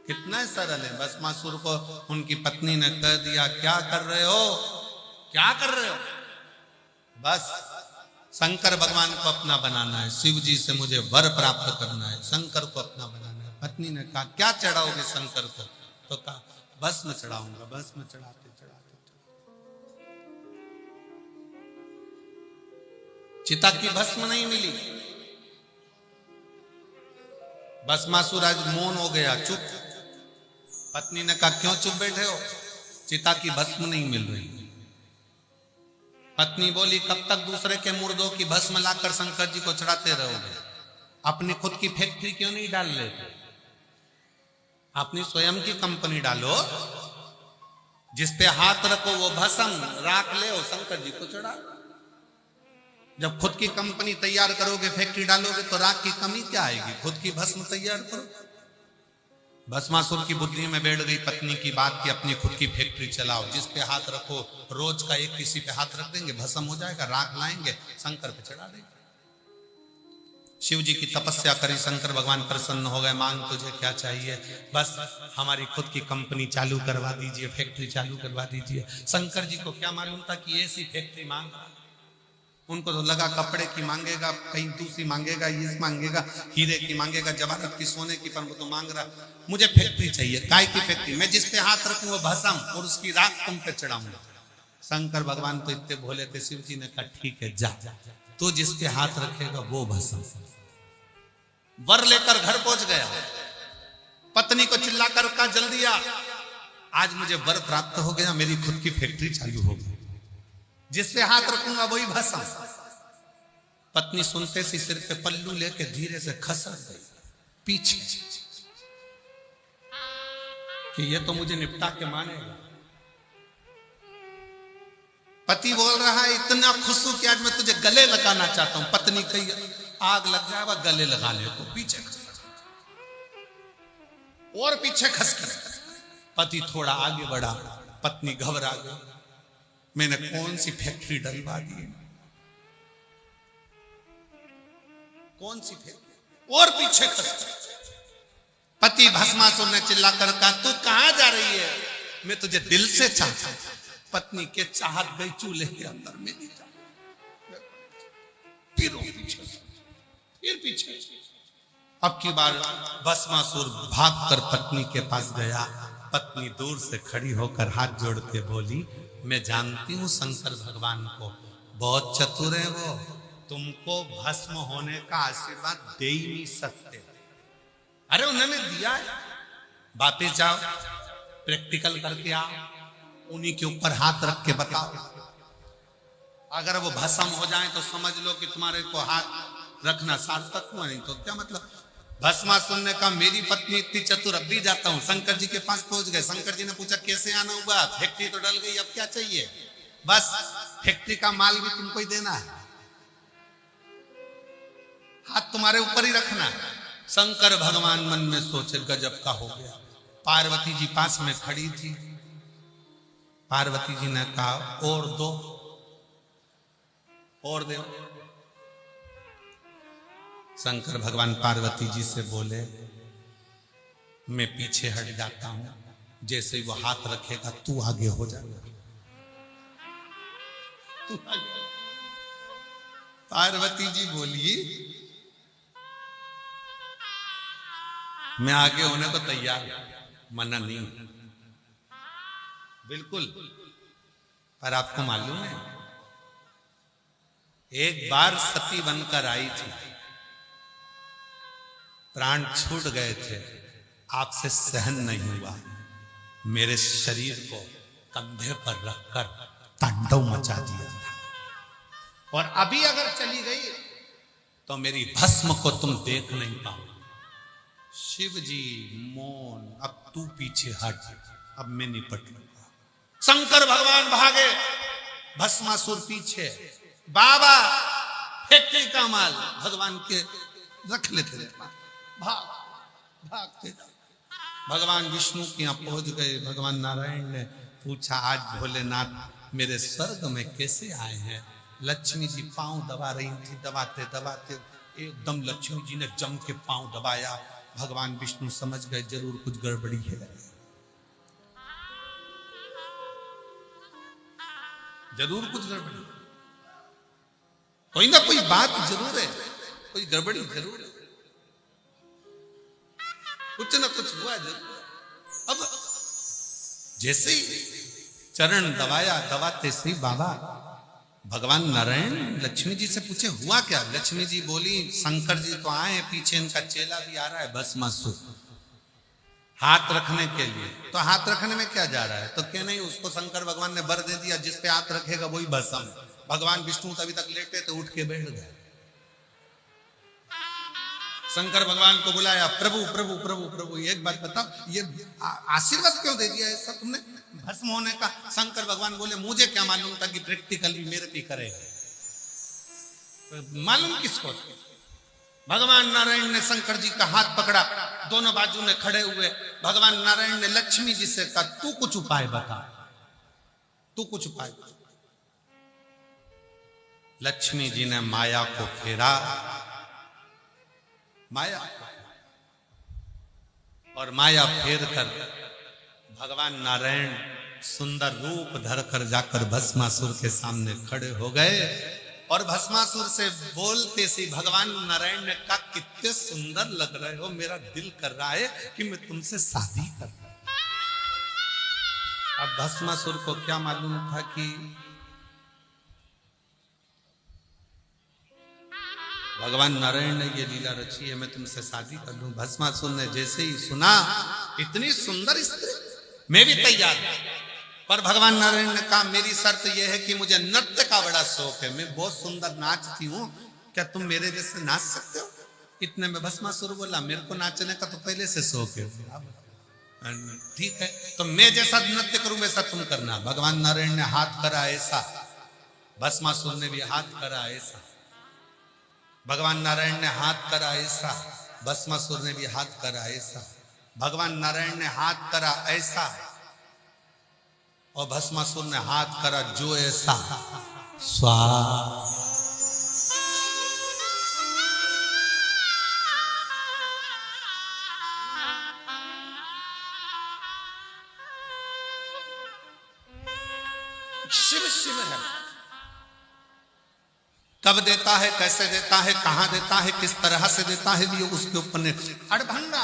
कितना सरल है। भस्मासुर को उनकी पत्नी ने कह दिया, क्या कर रहे हो, क्या कर रहे हो, बस शंकर भगवान को अपना बनाना है, शिव जी से मुझे वर प्राप्त करना है, शंकर को अपना बनाना है। पत्नी ने कहा, क्या चढ़ाओगे शंकर को, तो कहा बस में चढ़ाऊंगा। बस में चढ़ाते चढ़ाते चिता की भस्म नहीं मिली। भस्मासुर आज मौन हो गया, चुप। पत्नी ने कहा, क्यों चुप बैठे हो, चिता की भस्म नहीं मिल रही। पत्नी बोली, कब तक दूसरे के मुर्दों की भस्म लाकर शंकर जी को चढ़ाते रहोगे, अपनी खुद की फैक्ट्री क्यों नहीं डाल लेते, अपनी स्वयं की कंपनी डालो, जिस पे हाथ रखो वो भस्म राख ले, शंकर जी को चढ़ा। जब खुद की कंपनी तैयार करोगे, फैक्ट्री डालोगे, तो राख की कमी क्या आएगी, खुद की भस्म तैयार करो। भस्मासुर की बुद्धि में बैठ गई पत्नी की बात कि अपनी खुद की फैक्ट्री चलाओ, जिस पे हाथ रखो रोज का एक किसी पे हाथ रख देंगे, भस्म हो जाएगा, राख लाएंगे, शंकर पे चढ़ा देंगे। शिव जी की तपस्या करी, शंकर भगवान प्रसन्न हो गए, मांग तुझे क्या चाहिए, बस हमारी खुद की कंपनी चालू करवा दीजिए, फैक्ट्री चालू करवा दीजिए। शंकर जी को क्या मालूम था कि ऐसी फैक्ट्री मांग रहा, उनको तो लगा कपड़े की मांगेगा, कहीं दूसरी मांगेगा, ये मांगेगा, हीरे की मांगेगा, जवाहरत की, सोने की, पर वो तो मांग रहा मुझे फैक्ट्री चाहिए। काय की फैक्ट्री, मैं जिस पे हाथ रखूं वो भस्म और उसकी राख तुम पे चढ़ाऊंगा। शंकर भगवान तो इतने भोले थे, शिव जी ने कहा ठीक है जा, तो जिसके हाथ रखेगा वो भस्म। वर लेकर घर पहुंच गया, पत्नी को चिल्लाकर कहा जल्दी आ, आज मुझे वर प्राप्त हो गया, मेरी खुद की फैक्ट्री चालू हो गई, जिस पे हाथ रखूंगा वही भस्म। पत्नी सुनते सी सिर पे पल्लू लेके धीरे से खसक गई पीछे कि ये तो मुझे निपटा के मानेगा। पति बोल रहा है इतना खुश हूं कि आज मैं तुझे गले लगाना चाहता हूं। पत्नी कही आग लग जाएगा गले लगाने को, पीछे और पीछे खसकी। पति थोड़ा आगे बढ़ा, पत्नी घबरा गई, मैंने कौन सी फैक्ट्री डलवा दी, कौन सी फैक्ट्री, और पीछे खसकी। पति भस्मासुर ने चिल्लाकर कहा तू कहां जा रही है, मैं तुझे दिल से चाहता हूं। पत्नी के चाहत गई चूल्हे के अंदर में नहीं जा, फिर पीछे। अब की बार भस्मासुर भागकर पत्नी के पास गया। पत्नी दूर से खड़ी होकर हाथ जोड़ के बोली मैं जानती हूं शंकर भगवान को, बहुत चतुर है वो, तुमको भस्म होने का आशीर्वाद दे ही नहीं सकते। अरे उन्होंने दिया है, वापिस जाओ प्रैक्टिकल करके आओ, उन्हीं के ऊपर हाथ रख के बताओ, अगर वो भस्म हो जाए तो समझ लो कि तुम्हारे को हाथ रखना सार्थक हुआ, नहीं तो क्या मतलब। भस्मासुर ने कहा मेरी पत्नी इतनी चतुर, अब भी जाता हूं। शंकर जी के पास पहुंच गए। शंकर जी ने पूछा कैसे आना हुआ, फैक्ट्री तो डल गई, अब क्या चाहिए, बस फैक्ट्री का माल भी तुमको ही देना है, हाथ तुम्हारे ऊपर ही रखना है। शंकर भगवान मन में सोचे गजब का हो गया। पार्वती जी पास में खड़ी थी। पार्वती जी ने कहा और दो, और दे। शंकर भगवान पार्वती जी से बोले मैं पीछे हट जाता हूं, जैसे ही वो हाथ रखेगा तू आगे हो जाएगा। पार्वती जी बोली मैं आगे होने को तैयार हूं, मना नहीं बिल्कुल। पर आपको मालूम है एक बार सती बनकर आई थी, प्राण छूट गए थे, आपसे सहन नहीं हुआ, मेरे शरीर को कंधे पर रखकर तांडव मचा दिया था। और अभी अगर चली गई तो मेरी भस्म को तुम देख नहीं पाओ। शिव जी मौन, अब तू पीछे हट, अब मैं निपट लूंगा। शंकर भगवान भागे, भस्मासुर पीछे। बाबा फैक्ट्री का माल भगवान के रख लेते थे, भागते। भगवान विष्णु के यहाँ पहुंच गए। भगवान नारायण ने पूछा आज भोलेनाथ मेरे स्वर्ग में कैसे आए हैं। लक्ष्मी जी पांव दबा रही थी, दबाते दबाते एकदम लक्ष्मी जी ने जम के पांव दबाया। भगवान विष्णु समझ गए जरूर कुछ गड़बड़ी है, जरूर कुछ गड़बड़ी, कोई ना कोई बात जरूर है, कोई गड़बड़ी जरूर है, कुछ ना कुछ हुआ जरूर। अब जैसे ही चरण दबाया, दबाते से बाबा भगवान नारायण लक्ष्मी जी से पूछे हुआ क्या। लक्ष्मी जी बोली शंकर जी तो आए, पीछे इनका चेला भी आ रहा है भस्मासुर हाथ रखने के लिए। तो हाथ रखने में क्या जा रहा है, तो क्या नहीं, उसको शंकर भगवान ने वर दे दिया, जिस पे हाथ रखेगा वही भस्म। भगवान विष्णु तभी तक लेटे थे, उठ के बैठ गए। शंकर भगवान को बुलाया, प्रभु प्रभु प्रभु प्रभु एक बात बताओ, ये आशीर्वाद क्यों दे दिया ऐसा तुमने भस्म होने का। शंकर भगवान बोले मुझे क्या मालूम था कि प्रैक्टिकली मेरे पे करेगा, मालूम किसको। भगवान नारायण ने शंकर जी का हाथ पकड़ा, दोनों बाजू में खड़े हुए। भगवान नारायण ने लक्ष्मी जी से कहा तू कुछ उपाय बता, तू कुछ उपाय बता। लक्ष्मी जी ने माया को फेरा, माया, और माया फेर कर भगवान नारायण सुंदर रूप धरकर जाकर भस्मासुर के सामने खड़े हो गए। और भस्मासुर से बोलते सी भगवान नारायण ने कहा कितने सुंदर लग रहे हो, मेरा दिल कर रहा है कि मैं तुमसे शादी करता। अब भस्मासुर को क्या मालूम था कि भगवान नारायण ने ये लीला रची है, मैं तुमसे शादी कर लूं। भस्मासुर ने जैसे ही सुना, इतनी सुंदर स्त्री, मैं भी तैयार हूं। पर भगवान नारायण ने कहा मेरी शर्त यह है कि मुझे नृत्य का बड़ा शौक है, मैं बहुत सुंदर नाचती हूँ, क्या तुम मेरे जैसे नाच सकते हो? इतने में भस्मासुर बोला मेरे को नाचने का तो पहले से शौक है, ठीक है तो मैं जैसा नृत्य करूं वैसा तुम करना। भगवान नारायण ने हाथ करा ऐसा, भस्मासुर ने भी हाथ करा ऐसा। भगवान नारायण ने हाथ करा ऐसा, भस्मासुर ने भी हाथ करा ऐसा। भगवान नारायण ने हाथ करा ऐसा और भस्मासुर ने हाथ करा जो ऐसा। स्वाहा। शिव शिव है, कब देता है, कैसे देता है, कहां देता है, किस तरह से देता है, ये उसके ऊपर ने। अड़भंगा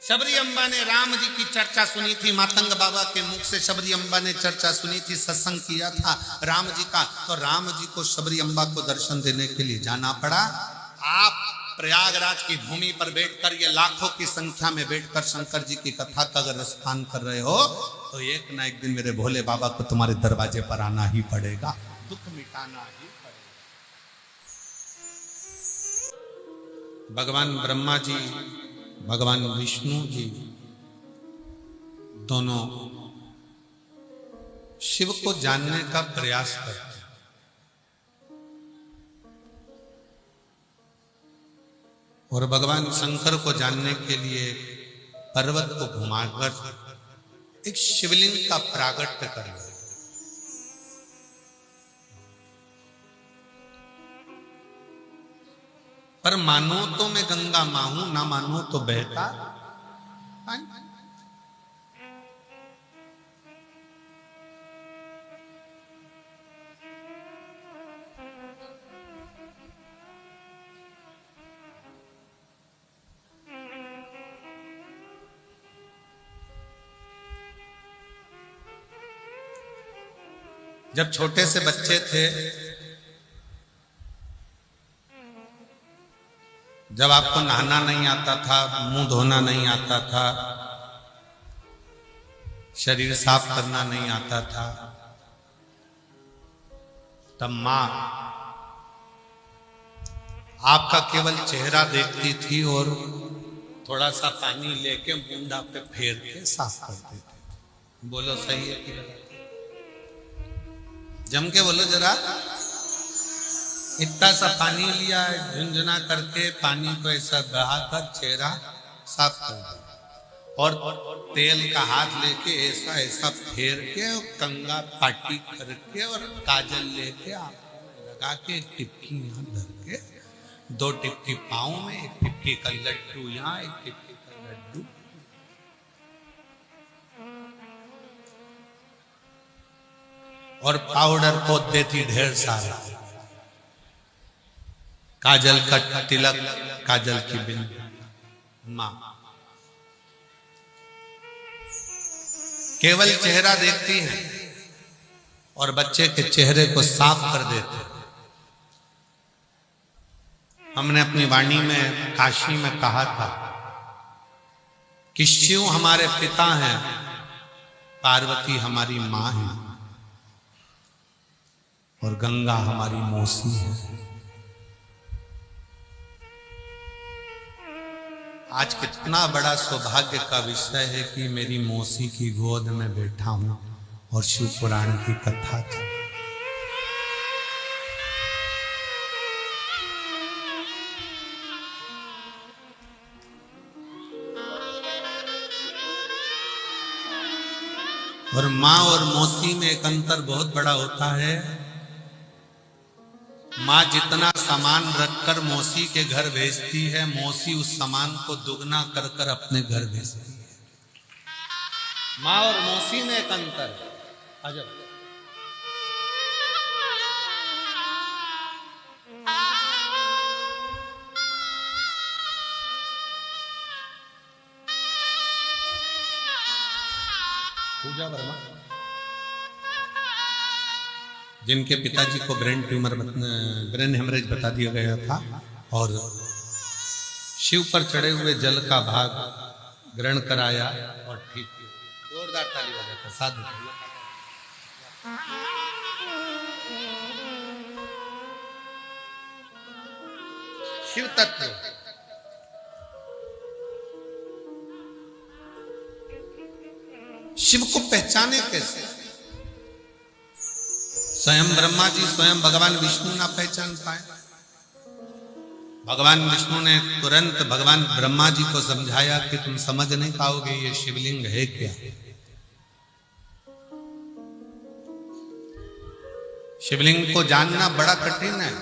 शबरी अम्बा ने राम जी की चर्चा सुनी थी, मातंग बाबा के मुख से शबरी अम्बा ने चर्चा सुनी थी, सत्संग किया था राम जी का, तो राम जी को शबरी अम्बा को दर्शन देने के लिए जाना पड़ा। आप प्रयागराज की भूमि पर बैठकर, ये लाखों की संख्या में बैठकर शंकर जी की कथा का अगर रसपान कर रहे हो तो एक ना एक दिन मेरे भोले बाबा को तुम्हारे दरवाजे पर आना ही पड़ेगा, दुख मिटाना ही पड़ेगा। भगवान ब्रह्मा जी, भगवान विष्णु जी दोनों शिव को जानने का प्रयास करते हैं। और भगवान शंकर को जानने के लिए पर्वत को घुमाकर एक शिवलिंग का प्रागट्य कर रहे। पर मानो तो मैं गंगा मां हूं, ना मानो तो बहता। जब छोटे से बच्चे थे, जब आपको नहाना नहीं आता था, मुंह धोना नहीं आता था, शरीर साफ करना नहीं आता था, तब मां आपका केवल चेहरा देखती थी और थोड़ा सा पानी लेके बूंदा पे फेर के साफ कर देती। बोलो सही है कि गलत? जम के बोलो जरा। इतना सा पानी लिया, झुंझुना करके पानी को ऐसा बहाकर चेहरा साफ कर दिया और तेल का हाथ लेके ऐसा ऐसा फेर के और कंगा पाटी करके और काजल लेके आप लगा के एक टिपकी यहाँ धर के, 2 टिपकी पाँव में, 1 टिपकी का लड्डू यहाँ, 1 टिपकी का लड्डू। और पाउडर को देती ढेर सारा, काजल का तिलक, काजल की बिंदी। मां केवल चेहरा देखती है और बच्चे के चेहरे को साफ कर देते। हमने अपनी वाणी में काशी में कहा था कि शिव हमारे पिता हैं, पार्वती हमारी मां है और गंगा हमारी मौसी है। आज कितना बड़ा सौभाग्य का विषय है कि मेरी मौसी की गोद में बैठा हूं और शिव पुराण की कथा चल। और मां और मौसी में एक अंतर बहुत बड़ा होता है। माँ जितना सामान रखकर मौसी के घर भेजती है, मौसी उस सामान को दुगना कर कर अपने घर भेजती है। माँ और मौसी में एक अंतर है। अजब। पूजा वर्मा जिनके पिताजी को ब्रेन हेमरेज बता दिया गया था और शिव पर चढ़े हुए जल का भाग ग्रहण कराया और ठीक किया। जोरदार ताली बजाकर साधु। शिव तत्व शिव को पहचाने कैसे? स्वयं ब्रह्मा जी स्वयं भगवान विष्णु ना पहचान पाए। भगवान विष्णु ने तुरंत भगवान ब्रह्मा जी को समझाया कि तुम समझ नहीं पाओगे ये शिवलिंग है क्या। शिवलिंग को जानना बड़ा कठिन है।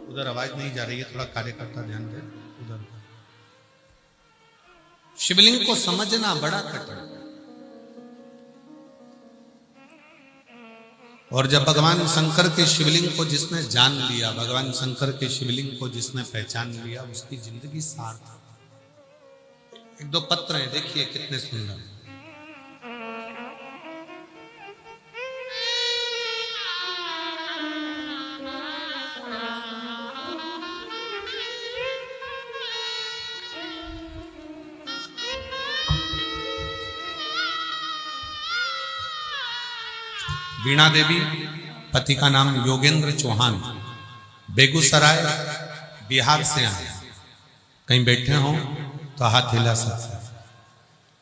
उधर आवाज नहीं जा रही है, थोड़ा कार्यकर्ता ध्यान दे उधर। शिवलिंग को समझना बड़ा कठिन। और जब भगवान शंकर के शिवलिंग को जिसने जान लिया, भगवान शंकर के शिवलिंग को जिसने पहचान लिया, उसकी जिंदगी सार्थक। एक दो पत्र हैं, देखिए कितने सुंदर। वीणा देवी, पति का नाम योगेंद्र चौहान, बेगूसराय बिहार से आए। कहीं बैठे हो तो हाथ हिला सकते।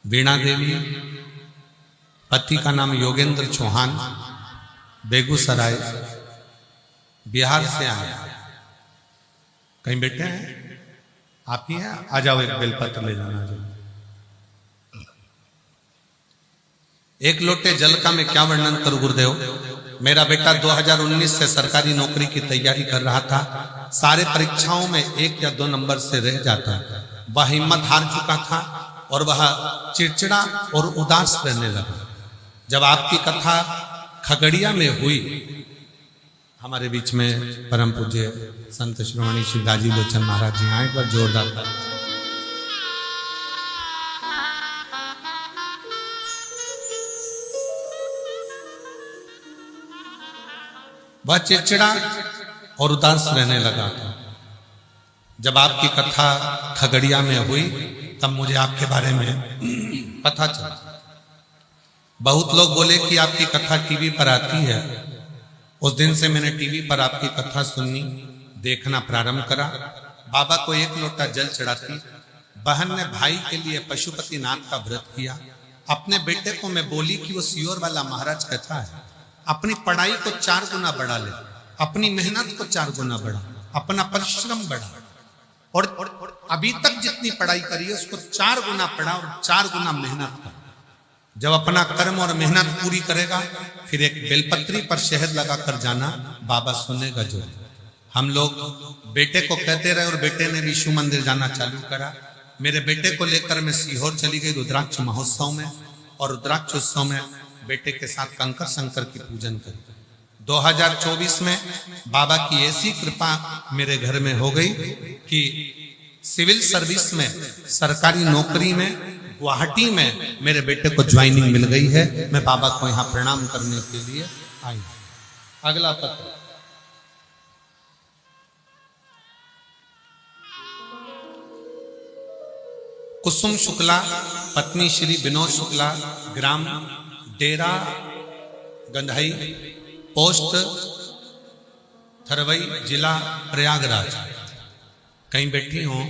वीणा देवी, पति का नाम योगेंद्र चौहान, बेगूसराय बिहार से आए। कहीं बैठे हैं? आप ही हैं? आ जाओ, एक बेलपत्र ले जाना। एक लोटे जल का मैं क्या वर्णन करूं गुरुदेव। मेरा बेटा 2019 से सरकारी नौकरी की तैयारी कर रहा था। सारे परीक्षाओं में 1 या 2 नंबर से रह जाता। वह हिम्मत हार चुका था और वह चिड़चिड़ा और उदास रहने लगा। जब आपकी कथा खगड़िया में हुई, हमारे बीच में परम पूज्य संत श्रोमणी श्री गाजी लोचन महाराज जी आए, पर जोरदार। वह चिड़चिड़ा और उदास रहने लगा था। जब आपकी कथा खगड़िया में हुई तब मुझे आपके बारे में पता चला। बहुत लोग बोले कि आपकी कथा टीवी पर आती है। उस दिन से मैंने टीवी पर आपकी कथा सुननी, देखना प्रारंभ करा। बाबा को 1 लोटा जल चढ़ाती। बहन ने भाई के लिए पशुपति नाथ का व्रत किया। अपने बेटे को मैं बोली कि वो सियोर वाला महाराज कथा है, अपनी पढ़ाई को 4 गुना बढ़ा ले, अपनी मेहनत को 4 गुना बढ़ा, अपना परिश्रम बढ़ा। और अभी तक जितनी पढ़ाई करी है उसको 4 गुना पढ़ा और 4 गुना मेहनत कर। जब अपना कर्म और मेहनत पूरी करेगा फिर एक बेलपत्री पर शहद लगा कर जाना, बाबा सुनेगा जो। हम लोग बेटे को कहते रहे और बेटे ने विष्णु मंदिर जाना चालू करा। मेरे बेटे को लेकर मैं सीहोर चली गई रुद्राक्ष महोत्सव में, और रुद्राक्ष उत्सव में बेटे के साथ कंकर शंकर की पूजन करी। 2024 में बाबा की ऐसी कृपा मेरे घर में हो गई कि सिविल सर्विस में, सरकारी नौकरी में, गुवाहाटी में मेरे बेटे को ज्वाइनिंग मिल गई है। मैं बाबा को यहाँ प्रणाम करने के लिए आई। अगला पत्र। कुसुम शुक्ला, पत्नी श्री विनोद शुक्ला, ग्राम डेरा गंधाई, पोस्ट थरवई, जिला प्रयागराज। कहीं बैठी हो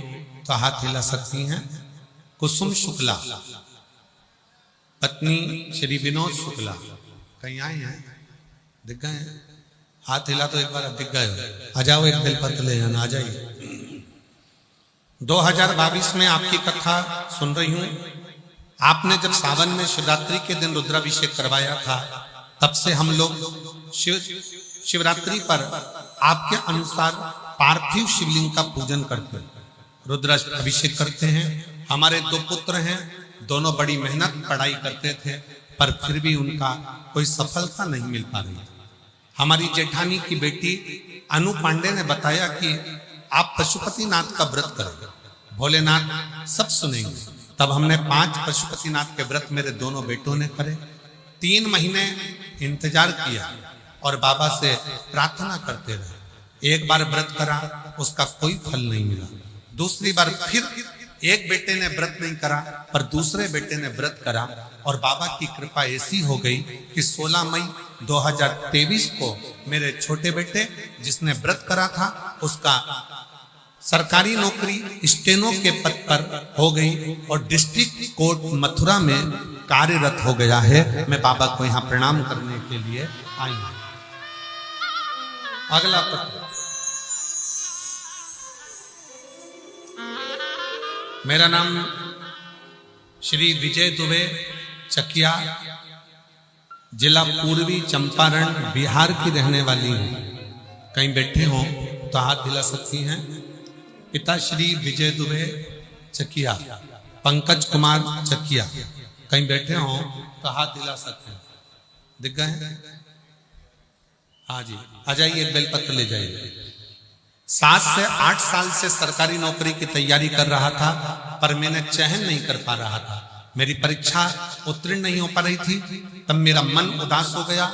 तो हाथ हिला सकती हैं। कुसुम शुक्ला, पत्नी श्री विनोद शुक्ला। कहीं आए हैं? दिख गए हैं? हाथ हिला तो एक बार दिख गए। आ जाओ, एक बेलपत्र ले जाना। आ जाइए। 2022 में आपकी कथा सुन रही हूं। आपने जब सावन में शिवरात्रि के दिन रुद्राभिषेक करवाया था, तब से हम लोग शिवरात्रि पर आपके अनुसार पार्थिव शिवलिंग का पूजन करते हैं, रुद्राभिषेक करते हैं। हमारे 2 पुत्र हैं, दोनों बड़ी मेहनत पढ़ाई करते थे, पर फिर भी उनका कोई सफलता नहीं मिल पा रही। हमारी जेठानी की बेटी अनु पांडे ने बताया कि आप पशुपति नाथ का व्रत करें, भोलेनाथ सब सुनेंगे। तब हमने 5 पशुपतिनाथ के व्रत मेरे दोनों बेटों ने करे। 3 महीने इंतजार किया और बाबा से प्रार्थना करते रहे। एक बार व्रत करा, उसका कोई फल नहीं मिला। दूसरी बार फिर एक बेटे ने व्रत नहीं करा, पर दूसरे बेटे ने व्रत करा और बाबा की कृपा ऐसी हो गई कि 16 मई 2023 को मेरे छोटे बेटे जिसने व्रत करा था उसका सरकारी नौकरी स्टेनो के पद पर हो गई और डिस्ट्रिक्ट कोर्ट मथुरा में कार्यरत हो गया है। मैं बाबा को यहाँ प्रणाम करने के लिए आई हूं। अगला पत्र। मेरा नाम श्री विजय दुबे, चकिया, जिला पूर्वी चंपारण, बिहार की रहने वाली हूँ। कहीं बैठे हो तो हाथ हिला सकती हैं। पिता श्री विजय दुबे, चकिया, पंकज कुमार, चकिया। कहीं बैठे हो तो हाथ हिला सकते हैं। दिख गए? हाँ जी, आ जाइए, एक बेलपत्र ले जाइए। 7 से 8 साल से सरकारी नौकरी की तैयारी कर रहा था, पर मैंने चयन नहीं कर पा रहा था। मेरी परीक्षा उत्तीर्ण नहीं हो पा रही थी। तब मेरा मन उदास हो गया।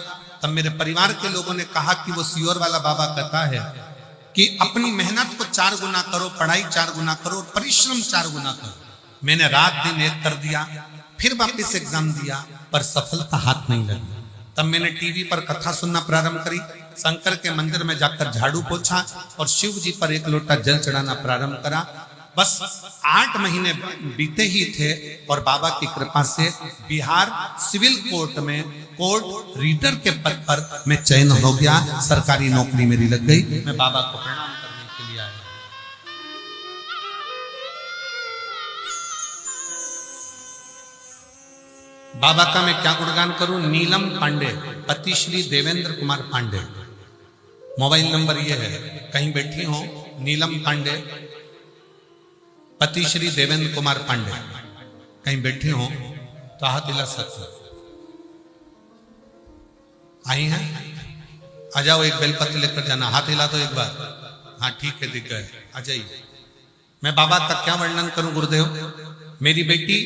तब मेरे परिवार के लोगों ने कहा कि वो सियोर वाला बाबा कहता है कि अपनी मेहनत को 4 गुना करो, पढ़ाई 4 गुना करो, परिश्रम 4 गुना करो। मैंने रात दिन एक कर दिया, फिर वापस एग्जाम दिया, पर सफलता हाथ नहीं लगी। तब मैंने टीवी पर कथा सुनना प्रारंभ करी। शंकर के मंदिर में जाकर झाड़ू पोछा और शिव जी पर 1 लोटा जल चढ़ाना प्रारंभ करा। बस 8 महीने बीते ही थे और बाबा की कृपा से बिहार सिविल कोर्ट में कोर्ट रीडर के पद पर मैं चयन हो गया। सरकारी नौकरी मेरी लग गई। मैं बाबा को प्रणाम करने के लिए आया। बाबा का मैं क्या गुणगान करूं। नीलम पांडे, पति श्री देवेंद्र कुमार पांडे। मोबाइल नंबर ये है, कहीं बैठी हो। नीलम पांडे, पति श्री देवेंद्र कुमार पांडे। कहीं बैठी हो तो हाथ हिला सकते। आई हैं? आ जाओ, एक बेलपत्र लेकर जाना। हाथ हिला तो एक बार। हाँ ठीक है, दिख गए। आ जाइए। मैं बाबा का क्या वर्णन करूं गुरुदेव। मेरी बेटी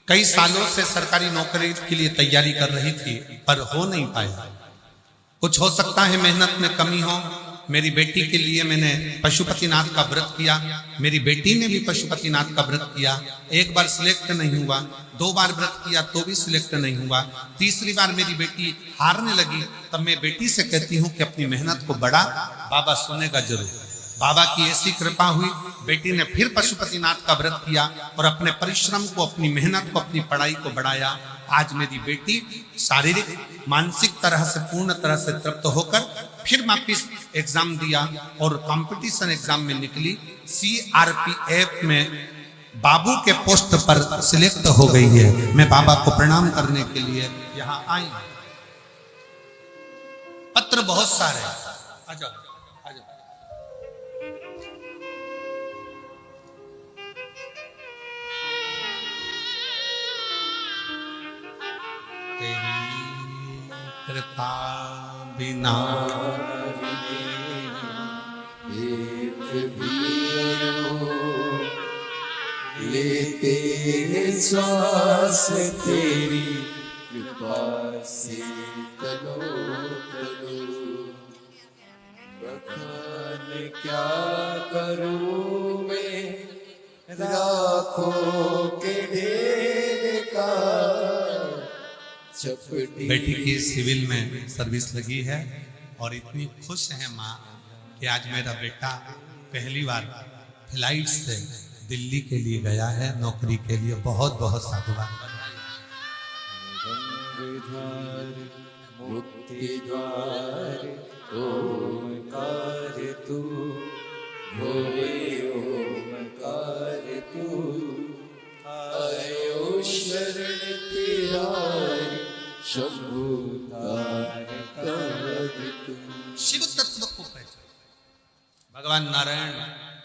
कई सालों से सरकारी नौकरी के लिए तैयारी कर रही थी, पर हो नहीं पाया। कुछ हो सकता है मेहनत में कमी हो। मेरी बेटी के लिए मैंने पशुपतिनाथ का व्रत किया। मेरी बेटी ने भी पशुपतिनाथ का व्रत किया। एक बार सिलेक्ट नहीं हुआ, 2 बार व्रत किया तो भी सिलेक्ट नहीं हुआ। तीसरी बार मेरी बेटी हारने लगी। तब मैं बेटी से कहती हूँ कि अपनी मेहनत को बढ़ा, बाबा सुनेगा जरूर। बाबा की ऐसी कृपा हुई, बेटी ने फिर पशुपतिनाथ का व्रत किया और अपने परिश्रम को, अपनी मेहनत को, अपनी पढ़ाई को बढ़ाया। आज मेरी बेटी शारीरिक मानसिक तरह से पूर्ण तरह से तृप्त होकर फिर वापिस एग्जाम दिया और कंपटीशन एग्जाम में निकली। CRPF में बाबू के पोस्ट पर सिलेक्ट हो गई है। मैं बाबा को प्रणाम करने के लिए यहाँ आई। पत्र बहुत सारे। आ जाओ, आ जाओ। कृपा बिना लेते श्वास तेरी कृपा से तनो तनो। बखान क्या करूं मैं राखों के ढेर का। बेटी की सिविल में सर्विस लगी है और इतनी खुश है माँ कि आज मेरा बेटा पहली बार फ्लाइट से दिल्ली के लिए गया है नौकरी के लिए। बहुत बहुत साधुवाद। मुक्ति द्वार ओमकार तू, भोले ओमकार तू। आयो शरण तेरा शंभु तारक तू। शिव तत्व को पहचान। भगवान नारायण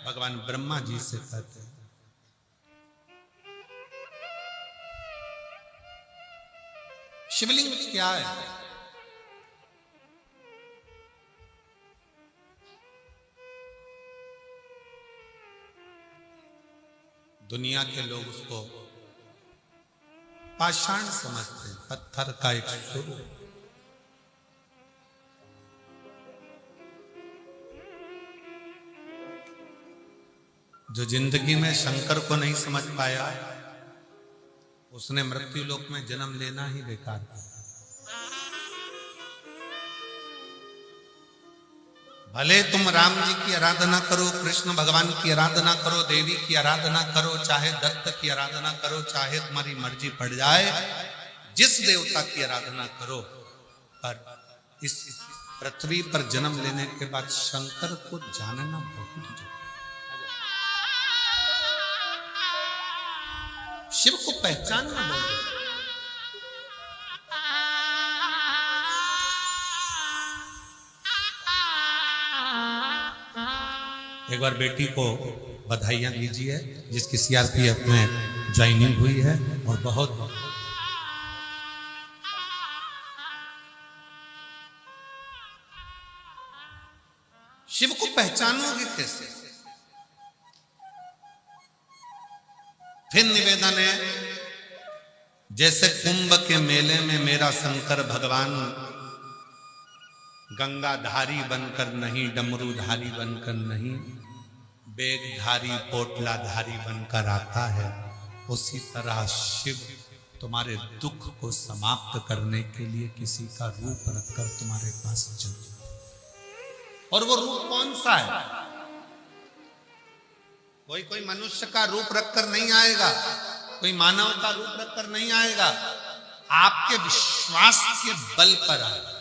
भगवान ब्रह्मा जी से कहते हैं, शिवलिंग क्या है? दुनिया के लोग उसको पाषाण समझते हैं, पत्थर का एक स्वरूप। जो जिंदगी में शंकर को नहीं समझ पाया, उसने मृत्यु लोक में जन्म लेना ही बेकार था। भले तुम राम जी की आराधना करो, कृष्ण भगवान की आराधना करो, देवी की आराधना करो, चाहे दत्त की आराधना करो, चाहे तुम्हारी मर्जी पड़ जाए, जिस देवता की आराधना करो, पर इस पृथ्वी पर जन्म लेने के बाद शंकर को जानना बहुत जरूरी। शिव को पहचानना बहुत जरूरी। एक बार बेटी को बधाइयां दीजिए, जिसकी सीआरपीएफ में ज्वाइनिंग हुई है, और बहुत शिव को पहचानोगे कैसे? फिर निवेदन है, जैसे कुंभ के मेले में मेरा शंकर भगवान गंगाधारी बनकर नहीं, डमरूधारी बनकर नहीं, बेगधारी पोटलाधारी बनकर आता है, उसी तरह शिव तुम्हारे दुख को समाप्त करने के लिए किसी का रूप रखकर तुम्हारे पास चले। और वो रूप कौन सा है? कोई मनुष्य का रूप रखकर नहीं आएगा, कोई मानव का रूप रखकर नहीं आएगा, आपके विश्वास के बल पर आएगा,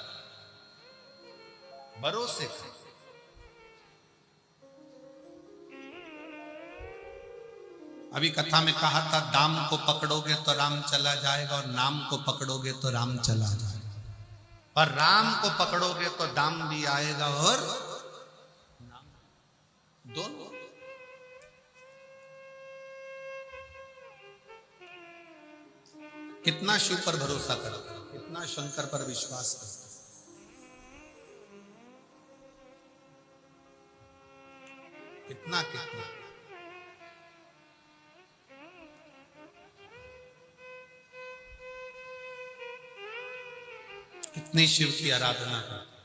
भरोसे से। अभी कथा में कहा था, दाम को पकड़ोगे तो राम चला जाएगा, और नाम को पकड़ोगे तो राम चला जाएगा। पर राम को पकड़ोगे तो दाम भी आएगा और नाम, दोनों। कितना शिव पर भरोसा करते, कितना शंकर पर विश्वास करते, कितना कितना। कितनी शिव की आराधना करते।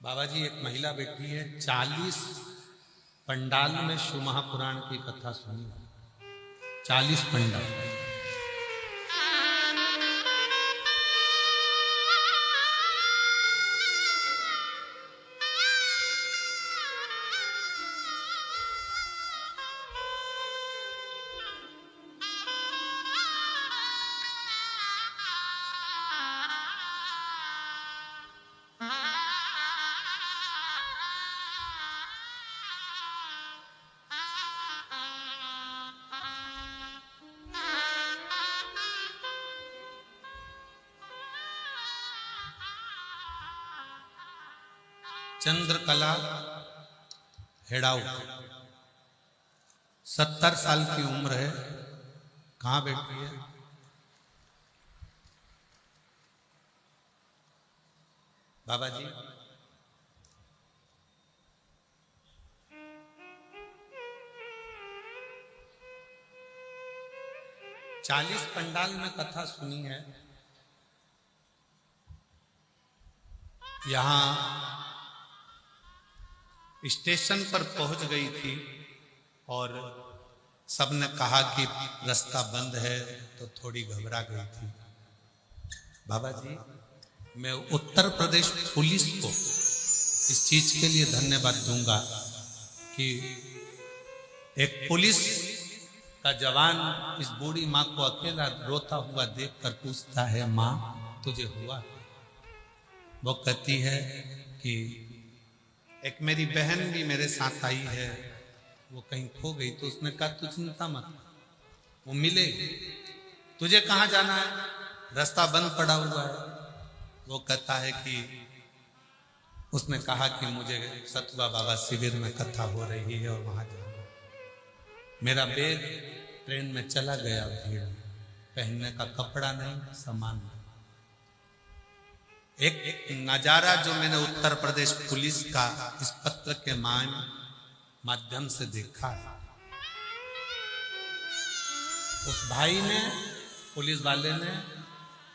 बाबा जी, एक महिला बैठी है, 40 पंडाल में शिव महापुराण की कथा सुनी, 40 पंडाल। चंद्रकला हेड़ाऊ, 70 साल की उम्र है, कहां बैठी है? बाबा जी, चालीस पंडाल में कथा सुनी है। यहां स्टेशन पर पहुंच गई थी और सबने कहा कि रास्ता बंद है, तो थोड़ी घबरा गई थी। बाबा जी, मैं उत्तर प्रदेश पुलिस को इस चीज के लिए धन्यवाद दूंगा कि एक पुलिस का जवान इस बूढ़ी माँ को अकेला रोता हुआ देखकर पूछता है, माँ तुझे हुआ? वो कहती है कि एक मेरी बहन भी मेरे साथ आई है, वो कहीं खो गई। तो उसने कहा, तू चिंता मत, वो मिलेगी। तुझे कहाँ जाना है? रास्ता बंद पड़ा हुआ है। वो कहता है कि उसने कहा कि मुझे सतुआ बाबा शिविर में कथा हो रही है और वहां जाना। मेरा बैग ट्रेन में चला गया, भीड़ में पहनने का कपड़ा नहीं, सामान नहीं। एक नजारा जो मैंने उत्तर प्रदेश पुलिस का इस पत्र के माध्यम से देखा है। उस भाई ने, पुलिस वाले ने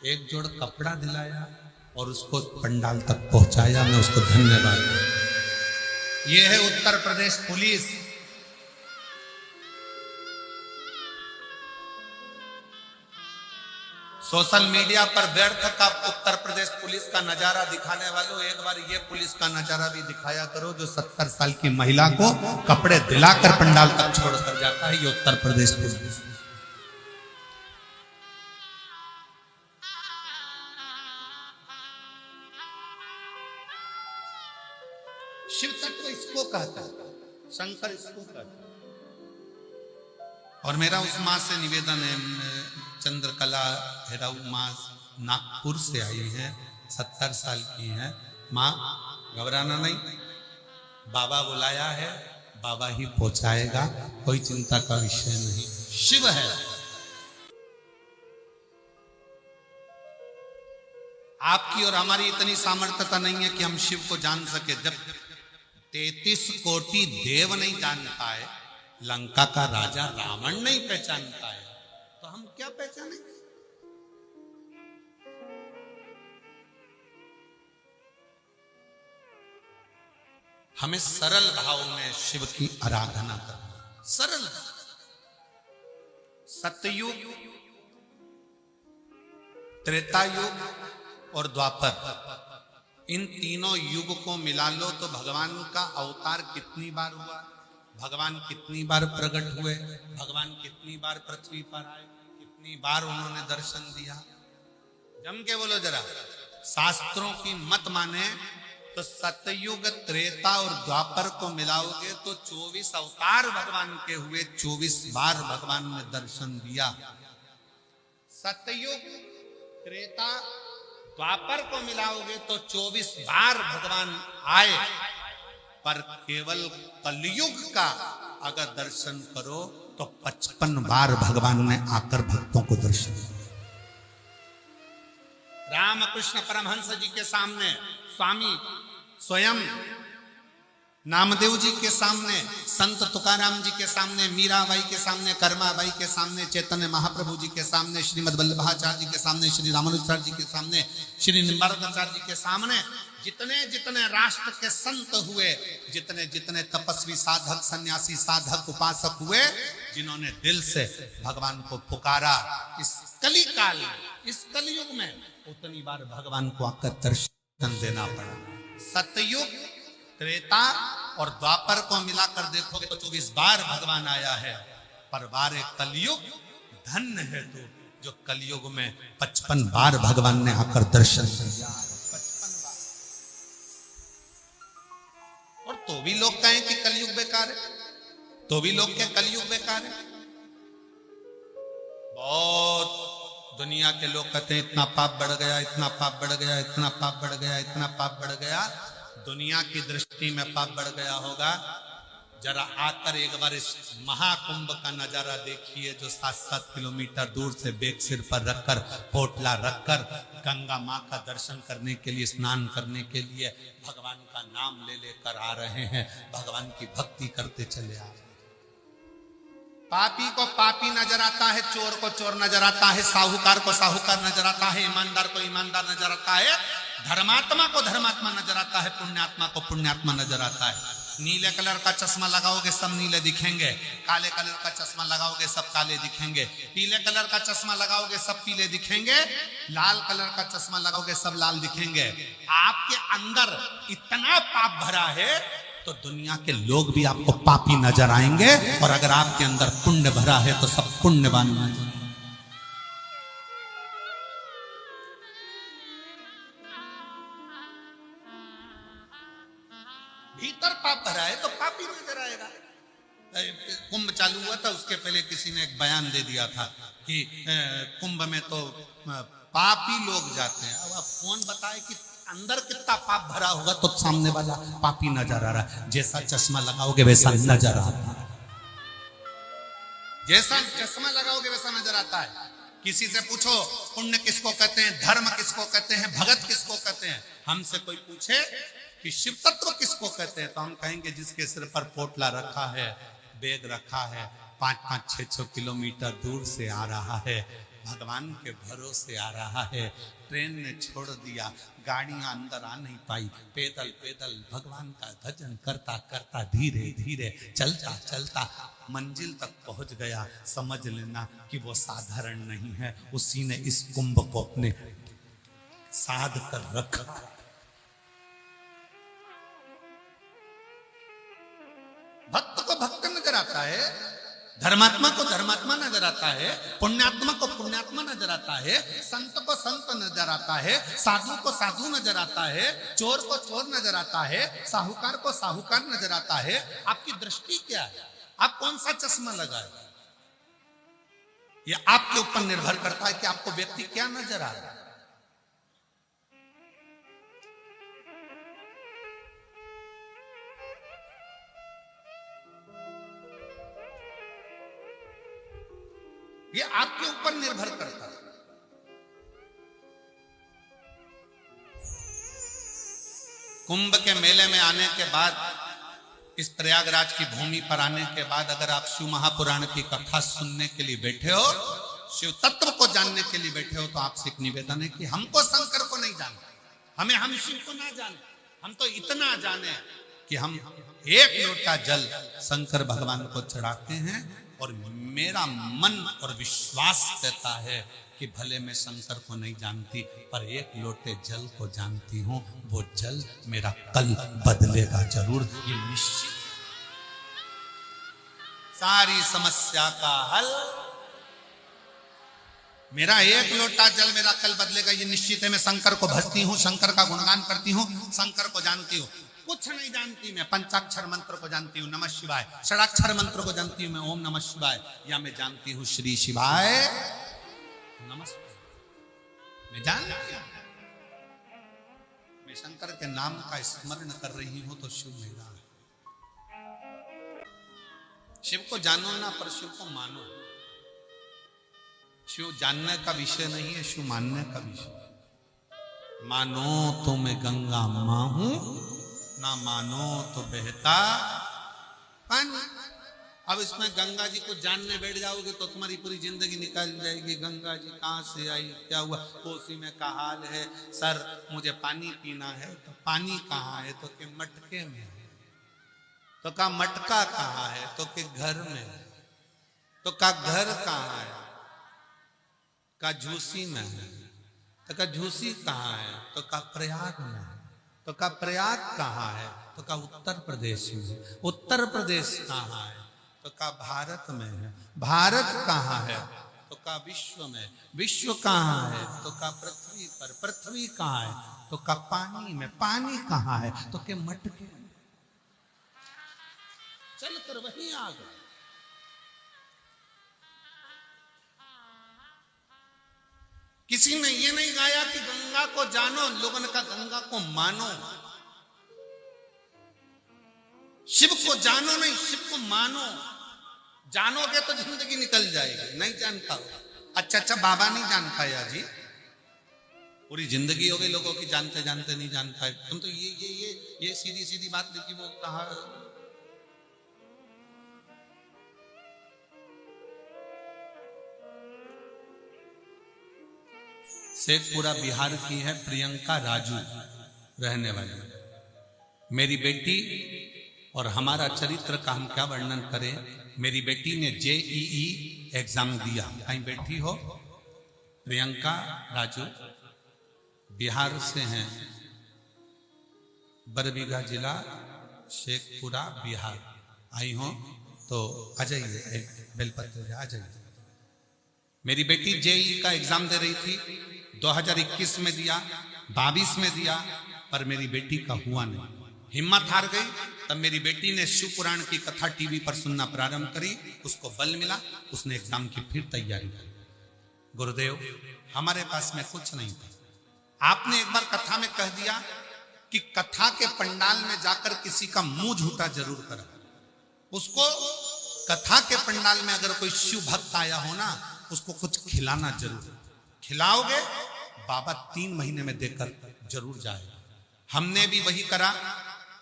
एक जोड़ कपड़ा दिलाया और उसको पंडाल तक पहुंचाया। मैं उसको धन्यवाद दूं। यह है Uttar Pradesh police. Social media पर व्यर्थ का उत्तर प्रदेश पुलिस का नजारा दिखाने वालों, एक बार ये पुलिस का नजारा भी दिखाया करो जो 70 साल की महिला को कपड़े दिलाकर पंडाल तक छोड़कर जाता है। ये उत्तर प्रदेश पुलिस। शिव तत्व इसको कहता है, शंकर इसको कहता है। और मेरा उस माँ से निवेदन है, चंद्रकला हेराऊ माँ नागपुर से आई है, 70 साल की है। माँ घबराना नहीं, बाबा बुलाया है, बाबा ही पहुंचाएगा, कोई चिंता का विषय नहीं। शिव है। आपकी और हमारी इतनी सामर्थ्यता नहीं है कि हम शिव को जान सके। जब 33 कोटि देव नहीं जान पाए, लंका का राजा रावण नहीं पहचान पाए, तो हम क्या पहचानेंगे? हमें सरल भाव में शिव की आराधना करना। सरल। सतयुग, त्रेता युग और द्वापर, इन तीनों युग को मिला लो तो भगवान का अवतार कितनी बार हुआ, भगवान कितनी बार प्रकट हुए, भगवान कितनी बार पृथ्वी पर आए, कितनी बार उन्होंने दर्शन दिया। जम के बोलो जरा। शास्त्रों की मत माने तो सतयुग, त्रेता और द्वापर को मिलाओगे तो 24 अवतार भगवान के हुए, 24 बार भगवान ने दर्शन दिया। सतयुग, त्रेता, द्वापर को मिलाओगे तो 24 बार भगवान आए, पर केवल कलयुग का अगर दर्शन करो तो 55 बार भगवान ने आकर भक्तों को दर्शन दिया। रामकृष्ण परमहंस जी के सामने, स्वामी स्वयं नामदेव जी के सामने, संत तुकाराम जी के सामने, मीराबाई के सामने, कर्माबाई के सामने, चैतन्य महाप्रभु जी के सामने, श्रीमद वल्लभाचार्य जी के सामने, श्री रामानुजाचार्य जी के सामने, श्री निम्बारकाचार्य जी के सामने, जितने जितने राष्ट्र के संत हुए, जितने जितने तपस्वी साधक, सन्यासी साधक, उपासक हुए, जिन्होंने दिल से भगवान को पुकारा, इस कली काल में, इस कलयुग में उतनी बार भगवान को आकर दर्शन देना पड़ा। सतयुग, त्रेता और द्वापर को मिलाकर देखोगे तो 24 बार भगवान आया है, पर बार कलयुग धन्य है तो जो कलयुग में 55 बार भगवान ने आकर दर्शन दिया। 55 बार। और तो भी लोग कहें कि कलयुग बेकार है, तो भी लोग कहें कलयुग बेकार है। बहुत दुनिया के लोग कहते हैं इतना पाप बढ़ गया, इतना पाप बढ़ गया, इतना पाप बढ़ गया, इतना पाप बढ़ गया। दुनिया की दृष्टि में पाप बढ़ गया होगा। जरा आकर एक बार इस महाकुंभ का नजारा देखिए, जो 7-7 किलोमीटर दूर से बेग सिर पर रखकर, पोटला रखकर गंगा माँ का दर्शन करने के लिए, स्नान करने के लिए भगवान का नाम ले लेकर आ रहे हैं, भगवान की भक्ति करते चले आ रहे हैं। पापी को पापी नजर आता है, चोर को चोर नजर आता है, साहूकार को साहूकार नजर आता है, ईमानदार को ईमानदार नजर आता है, धर्मात्मा को धर्मात्मा नजर आता है, पुण्यात्मा को पुण्यात्मा नजर आता है। नीले कलर का चश्मा लगाओगे सब नीले दिखेंगे, काले कलर का चश्मा लगाओगे सब काले दिखेंगे, पीले कलर का चश्मा लगाओगे सब पीले दिखेंगे, लाल कलर का चश्मा लगाओगे सब लाल दिखेंगे। आपके अंदर इतना पाप भरा है तो दुनिया के लोग भी आपको पापी नजर आएंगे, और अगर आपके अंदर पुण्य भरा है तो सब पुण्यवान नजर। भीतर पाप भरा है तो पापी नजर आएगा। कुंभ चालू हुआ था, उसके पहले किसी ने एक बयान दे दिया था कि कुंभ में तो पापी लोग जाते हैं। अब कौन बताए कि अंदर कितना पाप भरा होगा तो सामने वाला पापी नजर आ रहा है। जैसा चश्मा लगाओगे वैसा नजर आता है, जैसा चश्मा लगाओगे वैसा नजर आता है। किसी से पूछो पुण्य किसको कहते हैं, धर्म किसको कहते हैं, भगत किसको कहते हैं। हमसे कोई पूछे कि शिव तत्व किसको कहते हैं, तो हम कहेंगे जिसके सिर पर पोटला रखा है, बैग रखा है, 5-5, 6-6 किलोमीटर दूर से आ रहा है, भगवान के भरोसे आ रहा है, ट्रेन ने छोड़ दिया, गाड़ियां अंदर आ नहीं पाई, पैदल पैदल भगवान का भजन करता करता धीरे धीरे चलता चलता मंजिल तक पहुंच गया, समझ लेना कि वो साधारण नहीं है, उसी ने इस कुंभ को अपने साध कर रखा। भक्त को भक्त नजर आता है, धर्मात्मा को धर्मात्मा नजर आता है, पुण्यात्मा को पुण्यात्मा नजर आता है, संत को संत नजर आता है, साधु को साधु नजर आता है, चोर को चोर नजर आता है, साहूकार को साहूकार नजर आता है। आपकी दृष्टि क्या है, आप कौन सा चश्मा लगाए, यह आपके ऊपर निर्भर करता है कि आपको व्यक्ति क्या नजर आ रहा है। ये आपके ऊपर निर्भर करता है। कुंभ के मेले में आने के बाद, इस प्रयागराज की भूमि पर आने के बाद अगर आप शिव महापुराण की कथा सुनने के लिए बैठे हो, शिव तत्व को जानने के लिए बैठे हो, तो आपसे एक निवेदन है कि हमको शंकर को नहीं जाने, हम शिव को ना जाने, हम तो इतना जाने कि हम एक लोटा जल शंकर भगवान को चढ़ाते हैं और मेरा मन और विश्वास कहता है कि भले मैं शंकर को नहीं जानती, पर एक लोटे जल को जानती हूं, वो जल मेरा कल बदलेगा जरूर, ये निश्चित। सारी समस्या का हल, मेरा एक लोटा जल मेरा कल बदलेगा, ये निश्चित है। मैं शंकर को भजती हूं, शंकर का गुणगान करती हूं, शंकर को जानती हूं। कुछ नहीं जानती मैं, पंचाक्षर मंत्र को जानती हूँ, नमः शिवाय, षडाक्षर मंत्र को जानती हूँ मैं, ओम नमः शिवाय, या मैं जानती हूँ श्री शिवाय नमस्ते। मैं जानती हूँ, मैं शंकर के नाम का स्मरण कर रही हूं तो शिव मेरा है। शिव को जानो ना, पर शिव को मानो। शिव जानने का विषय नहीं है, शिव मानने का विषय। मानो तो मैं गंगा मां हूं, ना मानो तो बहता पानी। अब इसमें गंगा जी को जानने बैठ जाओगे तो तुम्हारी पूरी जिंदगी निकल जाएगी। गंगा जी कहाँ से आई, क्या हुआ, कोसी में का हाल है, सर मुझे पानी पीना है, तो पानी कहाँ है, तो के मटके में है, तो का मटका कहाँ है, तो के घर में है, तो का घर कहाँ है, का झूसी में है, तो का झूसी कहाँ है, तो का प्रयाग में है, तो का प्रयाग कहाँ है, तो का उत्तर प्रदेश में, उत्तर प्रदेश कहाँ है, तो का भारत में है, भारत कहाँ है, तो का विश्व में, विश्व कहाँ है, तो का पृथ्वी पर, पृथ्वी कहाँ है, तो का पानी में, पानी कहाँ है, तो के मटके में। चल कर वहीं आ गए। किसी ने ये नहीं गाया कि गंगा को जानो, लोगों ने कहा गंगा को मानो। शिव को जानो नहीं, शिव को मानो। जानोगे तो जिंदगी निकल जाएगी। नहीं जानता, अच्छा बाबा नहीं जान पाया जी, पूरी जिंदगी हो गई लोगों की जानते जानते नहीं जान पाए। तुम तो ये सीधी सीधी बात देखी, वो कहा शेखपुरा बिहार की है प्रियंका राजू रहने वाली। मेरी बेटी, और हमारा चरित्र का हम क्या वर्णन करें, मेरी बेटी ने JEE एग्जाम दिया। कहीं बैठी हो, प्रियंका राजू बिहार से हैं, बरबीघा जिला, शेखपुरा बिहार। आई हो तो आ जाइए, बेलपत्र आ जाइए। मेरी बेटी JEE का एग्जाम दे रही थी, 2021 में दिया, 22 में दिया, पर मेरी बेटी का हुआ नहीं। हिम्मत हार गई। तब मेरी बेटी ने शिव पुराण की कथा टीवी पर सुनना प्रारंभ करी, उसको बल मिला, उसने एग्जाम की फिर तैयारी की। गुरुदेव, हमारे पास में कुछ नहीं था। आपने एक बार कथा में कह दिया कि कथा के पंडाल में जाकर किसी का मुंह झूठा जरूर करा। उसको कथा के पंडाल में अगर कोई शिव भक्त आया हो ना, उसको कुछ खिलाना जरूर। खिलाओगे, बाबा 3 महीने में देकर जरूर जाएगा। हमने भी वही करा।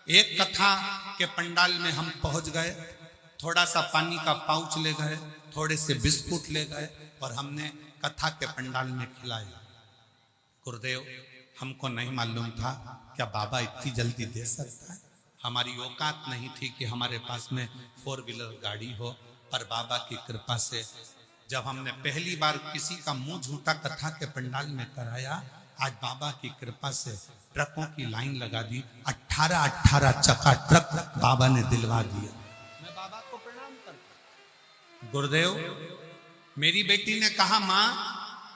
एक कथा के पंडाल में हम पहुंच गए, थोड़ा सा पानी का पाउच ले गए, थोड़े से बिस्कुट ले गए और हमने कथा के पंडाल में खिलाए। गुरुदेव, हमको नहीं मालूम था क्या बाबा इतनी जल्दी दे सकता है। हमारी औकात नहीं थी कि हमारे पास में 4 व्हीलर गाड़ी हो, पर बाबा की कृपा से जब हमने पहली बार किसी का मुंह झूठा कथा के पंडाल में कराया, आज बाबा की कृपा से ट्रकों की लाइन लगा दी। 18 चक्का ट्रक बाबा ने दिलवा दिया। मैं बाबा को प्रणाम करता। गुरुदेव, मेरी बेटी ने कहा, माँ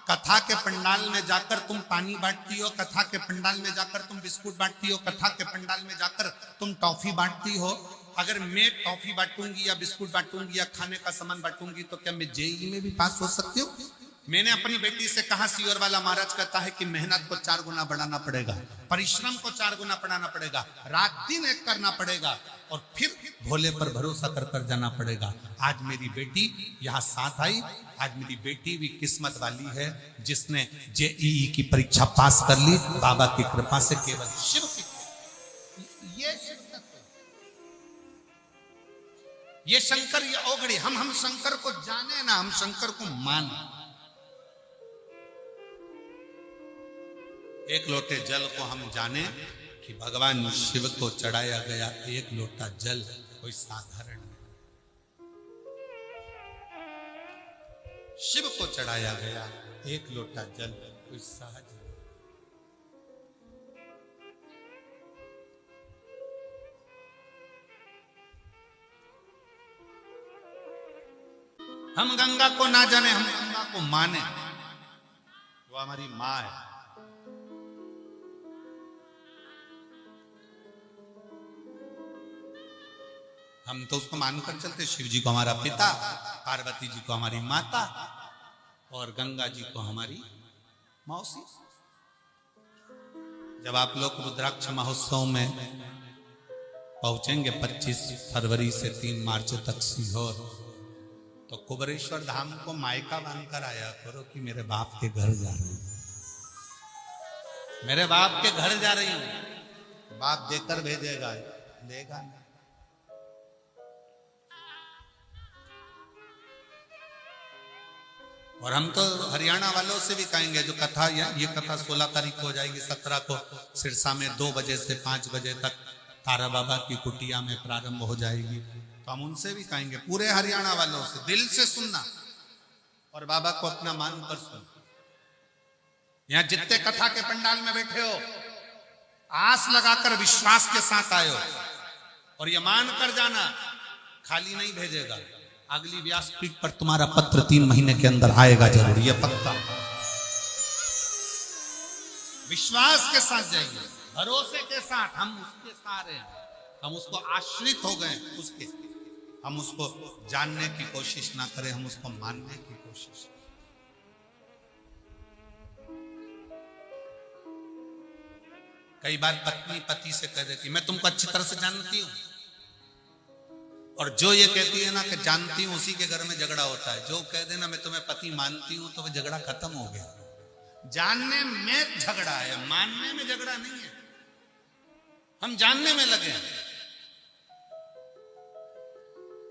कथा के पंडाल में जाकर तुम पानी बांटती हो, कथा के पंडाल में जाकर तुम बिस्कुट बांटती हो, कथा के पंडाल में जाकर तुम टॉफी बांटती हो। अगर मैं टॉफी बांटूंगी या बिस्कुट बांटूंगी या खाने का सामान बांटूंगी तो क्या मैं जेईई में भी पास हो सकती हूँ? मैंने अपनी बेटी से कहा, सीवर वाला महाराज कहता है कि मेहनत को 4 गुना बढ़ाना पड़ेगा, परिश्रम को 4 गुना बढ़ाना पड़ेगा, रात दिन एक करना पड़ेगा और फिर भोले पर भरोसा कर कर जाना पड़ेगा। आज मेरी बेटी यहाँ साथ आई। आज मेरी बेटी भी किस्मत वाली है जिसने जेईई की परीक्षा पास कर ली बाबा की कृपा से। केवल शिव की, ये शंकर, ये ओगड़ी। हम शंकर को जाने ना, हम शंकर को माने। एक लोटे जल को हम जाने कि भगवान शिव को चढ़ाया गया एक लोटा जल कोई साधारण नहीं। शिव को चढ़ाया गया एक लोटा जल कोई सहज नहीं। हम गंगा को ना जाने, हम गंगा को माने। वो हमारी माँ है। हम तो उसको मानकर चलते। शिव जी को हमारा पिता, पार्वती जी को हमारी माता और गंगा जी को हमारी मौसी। जब आप लोग रुद्राक्ष महोत्सव में पहुंचेंगे 25 फरवरी से 3 मार्च तक सीहोर, तो कुबरेश्वर धाम को मायका बांधकर आया करो कि मेरे बाप के घर जा रही हूं, मेरे बाप के घर जा रही हूं। बाप देकर भेजेगा, देगा नहीं। और हम तो हरियाणा वालों से भी कहेंगे, जो कथा, ये कथा 16 तारीख को हो जाएगी, 17 को सिरसा में 2 बजे से 5 बजे तक तारा बाबा की कुटिया में प्रारंभ हो जाएगी। तो हम उनसे भी कहेंगे, पूरे हरियाणा वालों से, दिल से सुनना और बाबा को अपना मान कर सुनना। यहाँ जितने कथा के पंडाल में बैठे हो, आस लगाकर विश्वास के साथ आए हो और ये मान कर जाना, खाली नहीं भेजेगा। अगली व्यासपीठ पर तुम्हारा पत्र 3 महीने के अंदर आएगा जरूर, ये पक्का। विश्वास के साथ जाइए, भरोसे के साथ। हम उसके सहारे हैं, हम उसको आश्रित हो गए उसके। हम उसको जानने की कोशिश ना करें, हम उसको मानने की कोशिश। कई बार पत्नी पति से कह देती, मैं तुमको अच्छी तरह से जानती हूं, और जो ये कहती है ना कि जानती हूं, उसी के घर में झगड़ा होता है। जो कह देना मैं तुम्हें पति मानती हूं, तो वह झगड़ा खत्म हो गया। जानने में झगड़ा है, मानने में झगड़ा नहीं है। हम जानने में लगे हैं।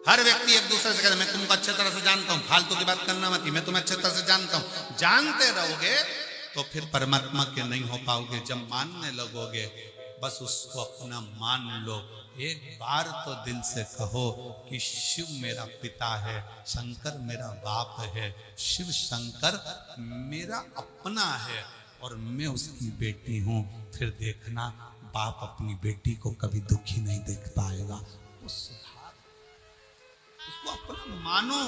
हर व्यक्ति एक दूसरे से कहता है मैं तुमको अच्छी तरह से जानता हूं, फालतू की बात करना मत, मैं तुम्हें अच्छी तरह से जानता हूं। जानते रहोगे तो फिर परमात्मा के नहीं हो पाओगे। जब मानने लगोगे, बस उसको अपना मान लो। एक बार तो दिल से कहो कि शिव मेरा पिता है, शंकर मेरा बाप है, शिव शंकर मेरा अपना है और मैं उसकी बेटी हूं। फिर देखना, बाप अपनी बेटी को कभी दुखी नहीं देख पाएगा। उसको अपना मानो।